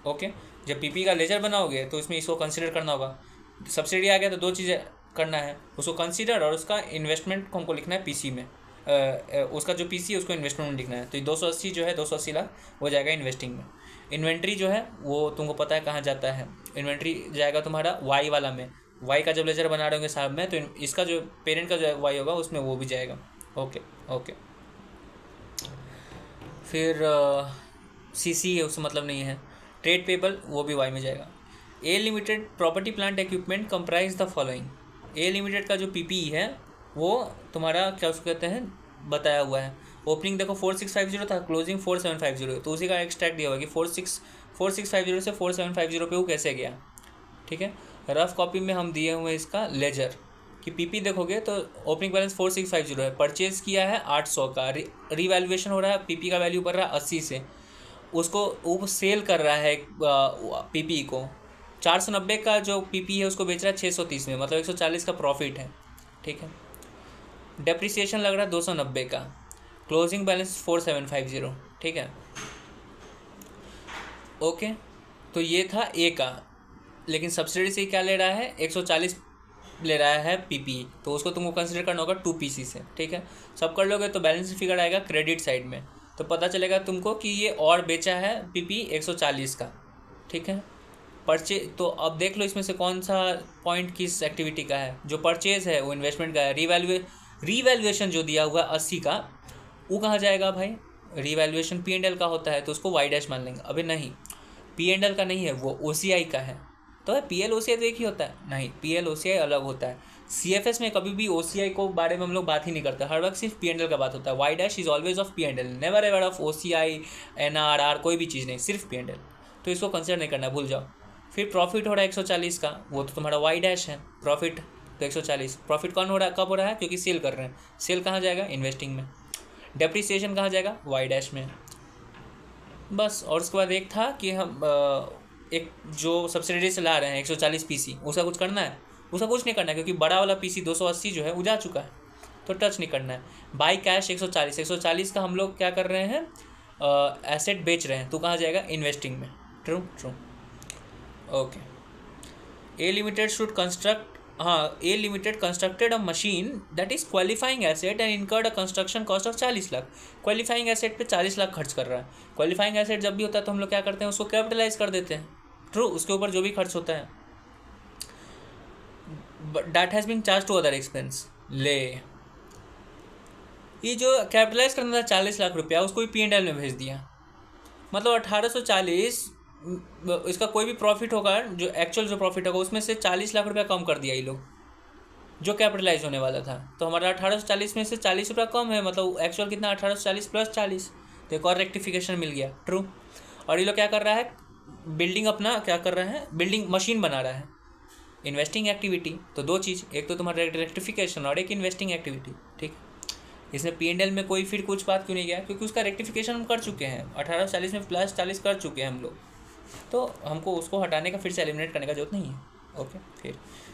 ओके, जब पीपी का लेजर बनाओगे तो इसमें इसको कंसिडर करना होगा। सब्सिडी आ गया तो दो चीज़ें करना है, उसको कंसीडर और उसका इन्वेस्टमेंट को हमको लिखना है पीसी में। उसका जो पीसी है उसको इन्वेस्टमेंट में लिखना है, तो 280 जो है 280 लाख वो जाएगा इन्वेस्टिंग में। इन्वेंट्री जो है वो तुमको पता है कहाँ जाता है, इन्वेंट्री जाएगा तुम्हारा वाई वाला में। वाई का जब लेजर बना रहे होंगे साहब में, तो इसका जो पेरेंट का जो वाई होगा उसमें वो भी जाएगा। Okay okay. फिर सीसी है, उससे मतलब नहीं है। ट्रेड पेबल वो भी वाई में जाएगा। A limited property plant equipment comprise the following. A limited का जो पीपी है वो तुम्हारा क्या उसको कहते हैं बताया हुआ है। ओपनिंग देखो 4650 था, क्लोजिंग 4750, तो उसी का एक्सट्रैक्ट दिया हुआ कि 4650 से 4750 पे वो कैसे गया, ठीक है। रफ कॉपी में हम दिए हुए इसका लेजर कि पीपी देखोगे तो ओपनिंग बैलेंस 4650 है, परचेज किया है 800 का, रीवैल्यूएशन हो रहा है, पीपी का वैल्यू बढ़ रहा है 80 से, उसको वो सेल कर रहा है पीपी को 490 का जो पीपी है उसको बेच रहा है 630 में, मतलब 140 का प्रॉफिट है, ठीक है। डेप्रिसिएशन लग रहा है 290 का, क्लोजिंग बैलेंस 4750, ठीक है। ओके, तो ये था ए का, लेकिन सब्सिडी से क्या ले रहा है, 140 ले रहा है पीपी, तो उसको तुमको कंसिडर करना होगा 2 पीसी से, ठीक है। सब कर लोगे तो बैलेंस फिगर आएगा क्रेडिट साइड में, तो पता चलेगा तुमको कि ये और बेचा है पीपी 140 का, ठीक है। तो अब देख लो इसमें से कौन सा पॉइंट किस एक्टिविटी का है। जो परचेज है वो इन्वेस्टमेंट का है। रीवैल्यूएशन जो दिया हुआ है 80 का, वो कहाँ जाएगा भाई, रीवैल्यूएशन P&L का होता है तो उसको वाई डैश मान लेंगे। अभी नहीं, P&L का नहीं है, वो OCI का है। तो है PL OCI तो एक ही होता है, नहीं, PL OCI अलग होता है। CFS में कभी भी OCI को बारे में हम लोग बात ही नहीं करते, हर वक्त सिर्फ P&L का बात होता है। Y dash is always of P&L, never ever of OCI, NRR, कोई भी चीज़ नहीं, सिर्फ P&L, तो इसको कंसिडर नहीं करना, भूल जाओ। फिर प्रॉफिट हो रहा है 140 का, वो तो तुम्हारा वाई डैश है, प्रॉफिट तो 140। प्रॉफिट कौन हो रहा है, कब हो रहा है, क्योंकि सेल कर रहे हैं, सेल कहाँ जाएगा, इन्वेस्टिंग में। डेप्रिसिएशन कहाँ जाएगा, वाई डैश में, बस। और उसके बाद एक था कि हम एक जो सब्सिडी से ला रहे हैं 140 पीसी, उसका कुछ करना है, उसका कुछ नहीं करना है, क्योंकि बड़ा वाला पीसी 280 जो है वो जा चुका है, तो टच नहीं करना है। बाई कैश 140 का हम लोग क्या कर रहे हैं, एसेट बेच रहे हैं, तो कहाँ जाएगा, इन्वेस्टिंग में। True true. Okay. A limited should construct, हाँ, A limited constructed a machine that is qualifying asset and incurred a construction cost of 40 lakh. Qualifying asset पे 40 लाख खर्च कर रहा है। क्वालिफाइंग एसेट जब भी होता है तो हम लोग क्या करते हैं, उसको कैपिटलाइज कर देते हैं। ट्रू, उसके ऊपर जो भी खर्च होता है, that has been charge to other expense. ले, ये जो कैपिटलाइज करना था 40 लाख रुपया, उसको भी P&L में भेज दिया, मतलब 1840 इसका कोई भी प्रॉफिट होगा, जो एक्चुअल जो प्रॉफिट होगा उसमें से 40 लाख रुपया कम कर दिया ये लोग, जो कैपिटलाइज होने वाला था। तो हमारा 1840 में से 40 रुपया कम है, मतलब एक्चुअल कितना, 1840 प्लस 40, तो एक और रेक्टिफिकेशन मिल गया। ट्रू। और ये लोग क्या कर रहा है, बिल्डिंग अपना क्या कर रहा है, बिल्डिंग मशीन बना रहा है, इन्वेस्टिंग एक्टिविटी। तो दो चीज़, एक तो तुम्हारा रेक्टिफिकेशन और एक इन्वेस्टिंग एक्टिविटी, ठीक। इसमें P&L में कोई फिर कुछ बात क्यों नहीं गया, क्योंकि उसका रेक्टिफिकेशन हम कर चुके हैं, 1840 में प्लस 40 कर चुके हैं हम लोग, तो हमको उसको हटाने का, फिर से एलिमिनेट करने का जरूरत नहीं है। ओके।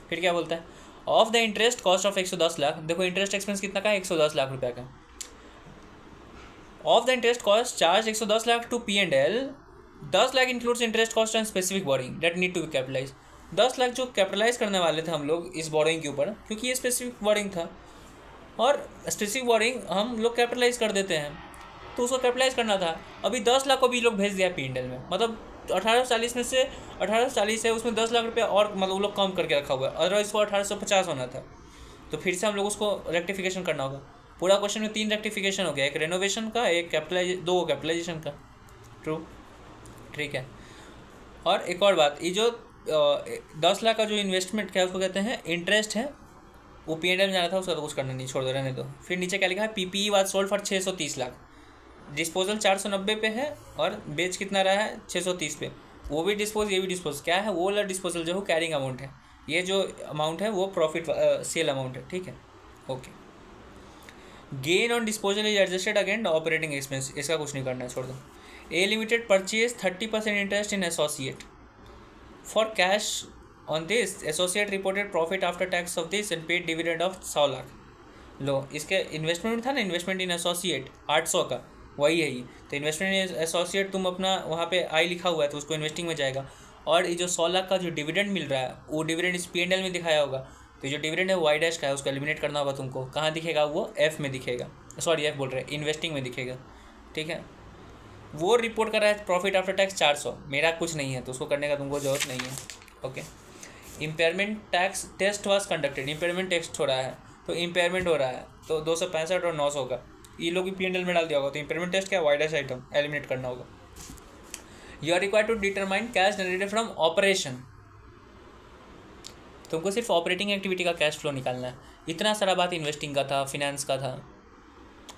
फिर क्या बोलता है, of the interest cost of 110 lakh. देखो इंटरेस्ट एक्सपेंस कितना का है, 110 लाख रुपया का। Of the interest cost charge 110 lakh to P&L, 10 lakh includes interest cost and specific boring that need to be capitalize. 10 lakh जो कैपिटलाइज करने वाले थे हम लोग इस बोरिंग के ऊपर, क्योंकि ये स्पेसिफिक बोरिंग था और स्पेसिफिक बोरिंग हम लोग कैपिटलाइज कर देते हैं, तो उसको कैपिटलाइज करना था। अभी 10 लाख को भी लोग भेज दिया P&L में, मतलब 1840 में से 1840 है, उसमें 10 लाख रुपया और मतलब वो लोग कम करके रखा हुआ है, अदरवाइज इसको 1850 होना था। तो फिर से हम लोग उसको रेक्टिफिकेशन करना होगा। पूरा क्वेश्चन में 3 रेक्टिफिकेशन हो गया, एक रेनोवेशन का, एक दो कैपिटलाइजेशन का। ट्रू, ठीक है। और एक और बात, ये जो 10 लाख का जो इन्वेस्टमेंट क्या उसको कहते हैं, इंटरेस्ट है, वो P&L में जाना था, उसका तो कुछ करना नहीं, छोड़ दो, रहने दो। फिर नीचे क्या लिखा है, PPE was sold for 630 lakh, disposal 490 पे है और बेच कितना रहा है 630 पे, वो भी डिस्पोज, ये भी डिस्पोज। क्या है वो वाला डिस्पोजल जो है कैरिंग अमाउंट है, ये जो अमाउंट है वो प्रॉफिट सेल अमाउंट है, ठीक है, okay. Gain on disposal is adjusted again operating expense, इसका कुछ नहीं करना है, छोड़ दो। A limited purchase 30% interest in associate for cash on this, associate reported profit after tax of this and paid dividend of 100 lakh. लो, इसके इन्वेस्टमेंट था ना, इन्वेस्टमेंट इन एसोसिएट 800 का, वही है ये। तो इन्वेस्टमेंट इन एसोसिएट तुम अपना वहाँ पे आई लिखा हुआ है तो उसको इन्वेस्टिंग में जाएगा। और ये जो 100 लाख का जो डिविडेंड मिल रहा है, वो डिविडेंड इस P&L में दिखाया होगा, तो जो डिविडेंड है वाई डैश का है, उसको एलिमिनेट करना होगा तुमको। कहाँ दिखेगा वो, F में दिखेगा, सॉरी F बोल रहे हैं, इन्वेस्टिंग में दिखेगा, ठीक है। वो रिपोर्ट कर रहा है प्रॉफिट आफ्टर टैक्स 400, मेरा कुछ नहीं है तो उसको करने का तुमको जरूरत नहीं है, okay. Impairment tax test was conducted, impairment test हो रहा है, तो इम्पेयरमेंट हो रहा है, तो 265 और 900 का ये लोग भी P&L में डाल दिया होगा, तो इम्पेयरमेंट टेस्ट क्या, वाई डैश आइटम एलिमिनेट करना होगा। You are required to determine cash generated from operation, तुमको सिर्फ ऑपरेटिंग एक्टिविटी का कैश फ्लो निकालना है। इतना सारा बात इन्वेस्टिंग का था, फिनेंस का था,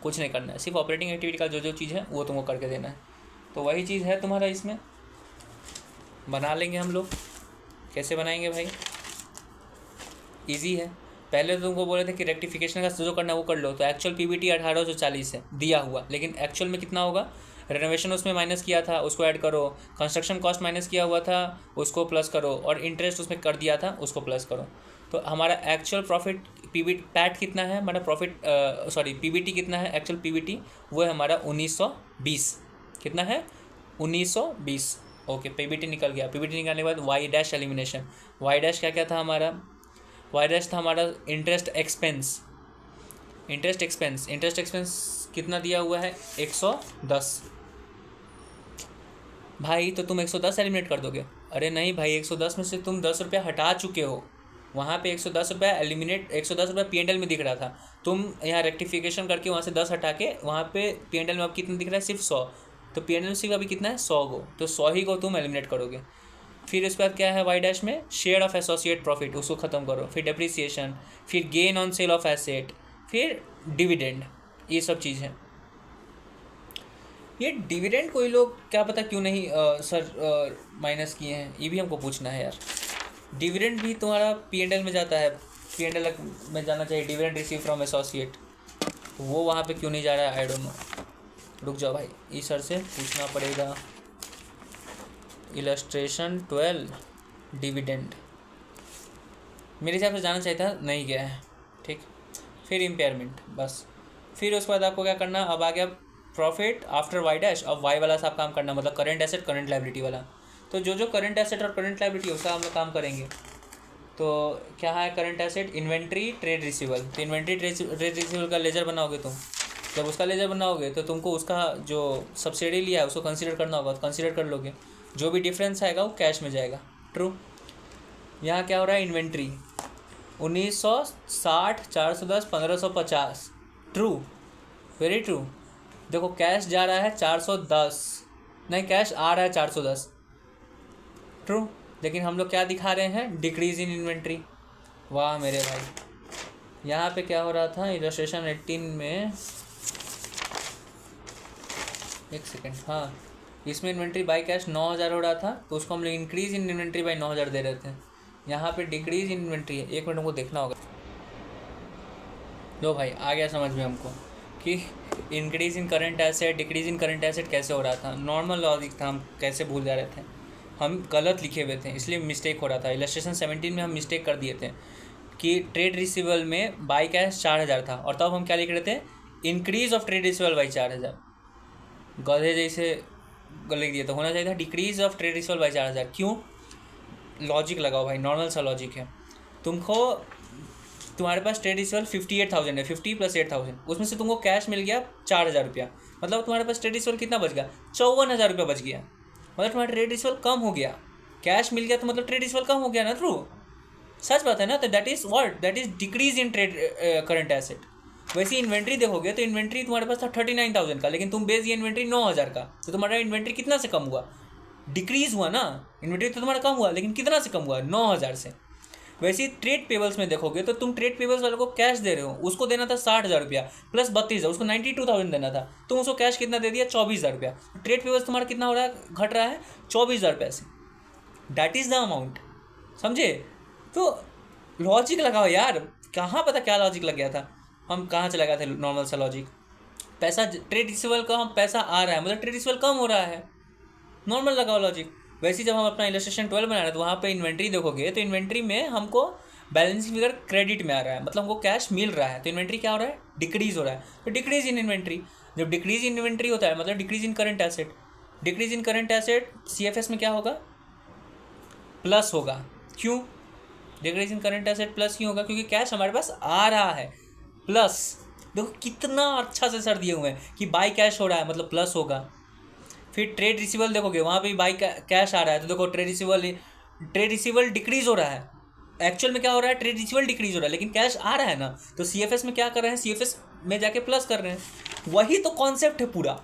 कुछ नहीं करना है, सिर्फ ऑपरेटिंग एक्टिविटी का जो जो चीज़ है वो तुमको करके देना है। तो वही चीज़ है तुम्हारा, इसमें बना लेंगे हम लोग। कैसे बनाएंगे भाई, इजी है। पहले तो तुमको बोले थे कि रेक्टिफिकेशन का जो करना है वो कर लो, तो एक्चुअल PBT 1840 है दिया हुआ, लेकिन एक्चुअल में कितना होगा, रेनोवेशन उसमें माइनस किया था उसको ऐड करो, कंस्ट्रक्शन कॉस्ट माइनस किया हुआ था उसको प्लस करो, और इंटरेस्ट उसमें कर दिया था उसको प्लस करो। तो हमारा एक्चुअल प्रॉफिट पैट कितना है, हमारा प्रॉफिट PBT कितना है, एक्चुअल PBT वो है हमारा 1920, कितना है 1920, ओके। PBT निकल गया, PBT निकालने के बाद Y dash elimination, Y dash क्या क्या था हमारा, वाई डैश था हमारा इंटरेस्ट एक्सपेंस, इंटरेस्ट एक्सपेंस कितना दिया हुआ है 110। भाई तो तुम 110 एलिमिनेट कर दोगे, अरे नहीं भाई 110 में से तुम 10 रुपया हटा चुके हो, वहाँ पे 110 रुपया एलिमिनेट, 110 रुपया P&L में दिख रहा था, तुम यहाँ रेक्टिफिकेशन करके वहाँ से 10 हटा के वहाँ पे P&L में अब कितना दिख रहा है, सिर्फ 100, तो P&L में सिर्फ अभी कितना है 100 को, तो 100 ही को तुम एलिमिनेट करोगे। फिर उसके बाद क्या है वाई डैश में, शेयर ऑफ एसोसिएट प्रॉफिट, उसको ख़त्म करो, फिर डेप्रिसिएशन, फिर gain on sale of asset, फिर डिविडेंड, ये सब चीज़ है। ये डिविडेंड कोई लोग क्या पता क्यों नहीं सर माइनस किए हैं, ये भी हमको पूछना है यार। डिविडेंड भी तुम्हारा P&L में जाता है, P&L में जाना चाहिए, डिविडेंड रिसीव फ्रॉम एसोसिएट, तो वो वहाँ पे क्यों नहीं जा रहा है, आई डोंट नो। रुक जाओ भाई, इस सर से पूछना पड़ेगा। इलस्ट्रेशन 12 डिविडेंड मेरे हिसाब से जाना चाहिए था, नहीं गया है, ठीक। फिर इम्पेयरमेंट, बस। फिर उसके बाद आपको क्या करना, अब आ गया प्रॉफिट आफ्टर वाई डैश, अब वाई वाला सब काम करना, मतलब करंट एसेट करंट लायबिलिटी वाला। तो जो जो करंट एसेट और करंट लायबिलिटी उसका हम लोग काम करेंगे। तो क्या है करंट एसेट, इन्वेंट्री ट्रेड रिसीवल, तो इन्वेंट्री ट्रेड रिसीवल का लेजर बनाओगे तुम, जब उसका लेजर बनाओगे तो तुमको उसका जो सब्सिडी लिया है उसको कंसीडर करना होगा, तो कंसीडर कर लोगे, जो भी डिफरेंस आएगा वो कैश में जाएगा। ट्रू। यहाँ क्या हो रहा है, इन्वेंट्री 1960, 410, 1550, ट्रू, वेरी ट्रू। देखो कैश जा रहा है 410, नहीं कैश आ रहा है 410, ट्रू, लेकिन हम लोग क्या दिखा रहे हैं, डिक्रीज इन इन्वेंट्री। वाह मेरे भाई, यहाँ पे क्या हो रहा था इलस्ट्रेशन 18 में, एक सेकेंड, हाँ, इसमें इन्वेंट्री बाई कैश 9000 हो रहा था, तो उसको हम लोग इंक्रीज इन इन्वेंट्री बाई 9000 दे रहे थे। यहाँ पे डिक्रीज इन इन्वेंट्री है, 1 मिनट हमको देखना होगा। लो भाई आ गया समझ में हमको कि increase in current asset decrease in current asset कैसे हो रहा था, नॉर्मल लॉजिक था, हम कैसे भूल जा रहे थे, हम गलत लिखे हुए थे इसलिए मिस्टेक हो रहा था। इलस्ट्रेशन 17 में हम मिस्टेक कर दिए थे कि ट्रेड रिसीवेबल में बाई कैश 4000 था, और तब हम क्या लिख रहे थे, increase of trade receivable by 4000, गधे जैसे लिख दिया। तो होना चाहिए था decrease of trade receivable by 4000। क्यों, लॉजिक लगाओ भाई, नॉर्मल सा लॉजिक है। तुम्हारे पास ट्रेड रिसीवेबल 58,000 है, 50 + 8,000, उसमें से तुमको कैश मिल गया 4,000 रुपया, मतलब तुम्हारे पास ट्रेड रिसीवेबल कितना बच गया? 54,000 रुपया बच गया, मतलब तुम्हारा ट्रेड रिसीवेबल कम हो गया। कैश मिल गया तो मतलब ट्रेड रिसीवेबल कम हो गया ना, ट्रू? सच बात है ना। तो that is what, that is decrease in trade current asset. वैसे इन्वेंट्री देखोगे तो इन्वेंट्री तुम्हारे पास था 39,000 का, लेकिन तुम बेच दिए इन्वेंट्री 9,000 का, तो तुम्हारा इन्वेंट्री कितना से कम हुआ? डिक्रीज हुआ ना। इन्वेंट्री तो तुम्हारा कम हुआ, लेकिन कितना से कम हुआ? 9,000 से। वैसे ही ट्रेड पेबल्स में देखोगे तो तुम ट्रेड पेबल्स वाले को कैश दे रहे हो, उसको देना था 60,000 रुपया प्लस 32,000, उसको 92,000 देना था, तुम उसको कैश कितना दे दिया? 24,000 रुपया। ट्रेड पेबल्स तुम्हारा कितना हो रहा है, घट रहा है 24,000 रुपये से। दैट इज़ द अमाउंट, समझे? तो लॉजिक लगाओ यार, कहाँ पता क्या लॉजिक लग गया था, हम कहाँ चला गया था नॉर्मल सा लॉजिक। पैसा ट्रेड रिसीवेबल का हम पैसा आ रहा है, मतलब ट्रेड रिसीवेबल कम हो रहा है, नॉर्मल लगाओ लॉजिक। वैसे ही जब हम अपना इलस्ट्रेशन 12 बना रहे हैं तो वहाँ पे इन्वेंट्री देखोगे तो इन्वेंट्री में हमको बैलेंस फिगर क्रेडिट में आ रहा है, मतलब हमको कैश मिल रहा है, तो इन्वेंट्री क्या हो रहा है? डिक्रीज हो रहा है। तो डिक्रीज इन इन्वेंट्री, जब डिक्रीज इन इन्वेंट्री होता है मतलब decrease in current asset. Decrease in current asset CFS में क्या होगा? प्लस होगा। क्यों decrease in current asset plus क्यों होगा? क्योंकि कैश हमारे पास आ रहा है। प्लस देखो कितना अच्छा से सर दिए हुए हैं कि बाई कैश हो रहा है, मतलब प्लस होगा। फिर ट्रेड रिसीवेबल देखोगे, वहाँ पे बाई कैश आ रहा है, तो देखो ट्रेड रिसीवेबल डिक्रीज हो रहा है। एक्चुअल में क्या हो रहा है? ट्रेड रिसीवेबल डिक्रीज हो रहा है, लेकिन कैश आ रहा है ना, तो CFS में क्या कर रहे हैं? CFS में जाके प्लस कर रहे हैं। वही तो कॉन्सेप्ट है पूरा।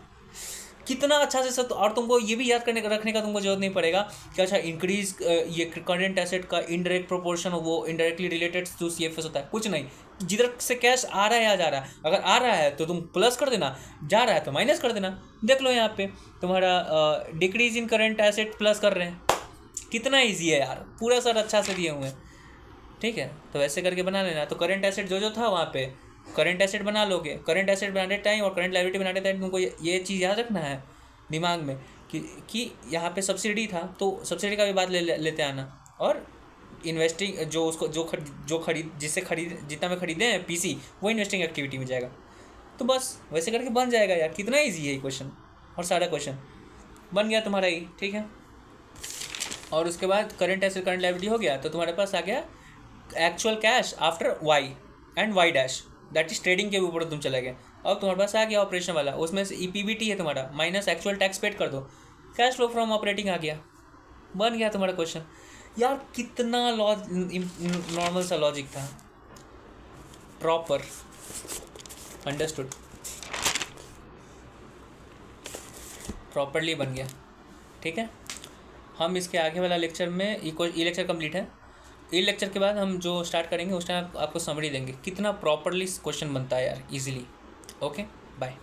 कितना अच्छा से सब। और तुमको ये भी याद रखने का तुमको जरूरत नहीं पड़ेगा कि अच्छा इंक्रीज ये करंट एसेट का इनडायरेक्ट प्रोपोर्शन वो इनडायरेक्टली रिलेटेड टू CFS होता है, कुछ नहीं। जिधर से कैश आ रहा है या जा रहा है, अगर आ रहा है तो तुम प्लस कर देना, जा रहा है तो माइनस कर देना। देख लो यहाँ पे तुम्हारा decrease in current asset plus कर रहे हैं। कितना ईजी है यार, पूरा सर अच्छा से दिए हुए हैं। ठीक है, तो वैसे करके बना लेना। तो करंट एसेट जो था वहाँ पे करंट एसेट बना लोगे। करंट एसेट बनाने टाइम और करंट लायबिलिटी बनाने टाइम तुमको ये चीज़ याद रखना है दिमाग में कि यहाँ पे सब्सिडी था तो सब्सिडी का भी बात लेते आना। और इन्वेस्टिंग जो उसको जिससे जितना में खरीदे हैं PC, वो इन्वेस्टिंग एक्टिविटी में जाएगा। तो बस वैसे करके बन जाएगा यार। कितना ईजी है ये क्वेश्चन, और सारा क्वेश्चन बन गया तुम्हारा ही। ठीक है, और उसके बाद करंट एसेट करंट लायबिलिटी हो गया, तो तुम्हारे पास आ गया actual cash after Y and Y dash, that is trading के ऊपर तुम चले गए। अब तुम्हारे पास आ गया ऑपरेशन वाला, उसमें से EPBT है तुम्हारा, माइनस एक्चुअल टैक्स पेड कर दो, कैश फ्लो फ्रॉम ऑपरेटिंग आ गया, बन गया तुम्हारा क्वेश्चन। यार कितना नॉर्मल सा लॉजिक था, प्रॉपर अंडरस्टूड, प्रॉपरली बन गया। ठीक है, हम इसके आगे वाला लेक्चर में ये लेक्चर कंप्लीट है। ये लेक्चर के बाद हम जो स्टार्ट करेंगे उस टाइम आपको समरी देंगे कितना प्रॉपरली क्वेश्चन बनता है यार इजीली। Okay, bye.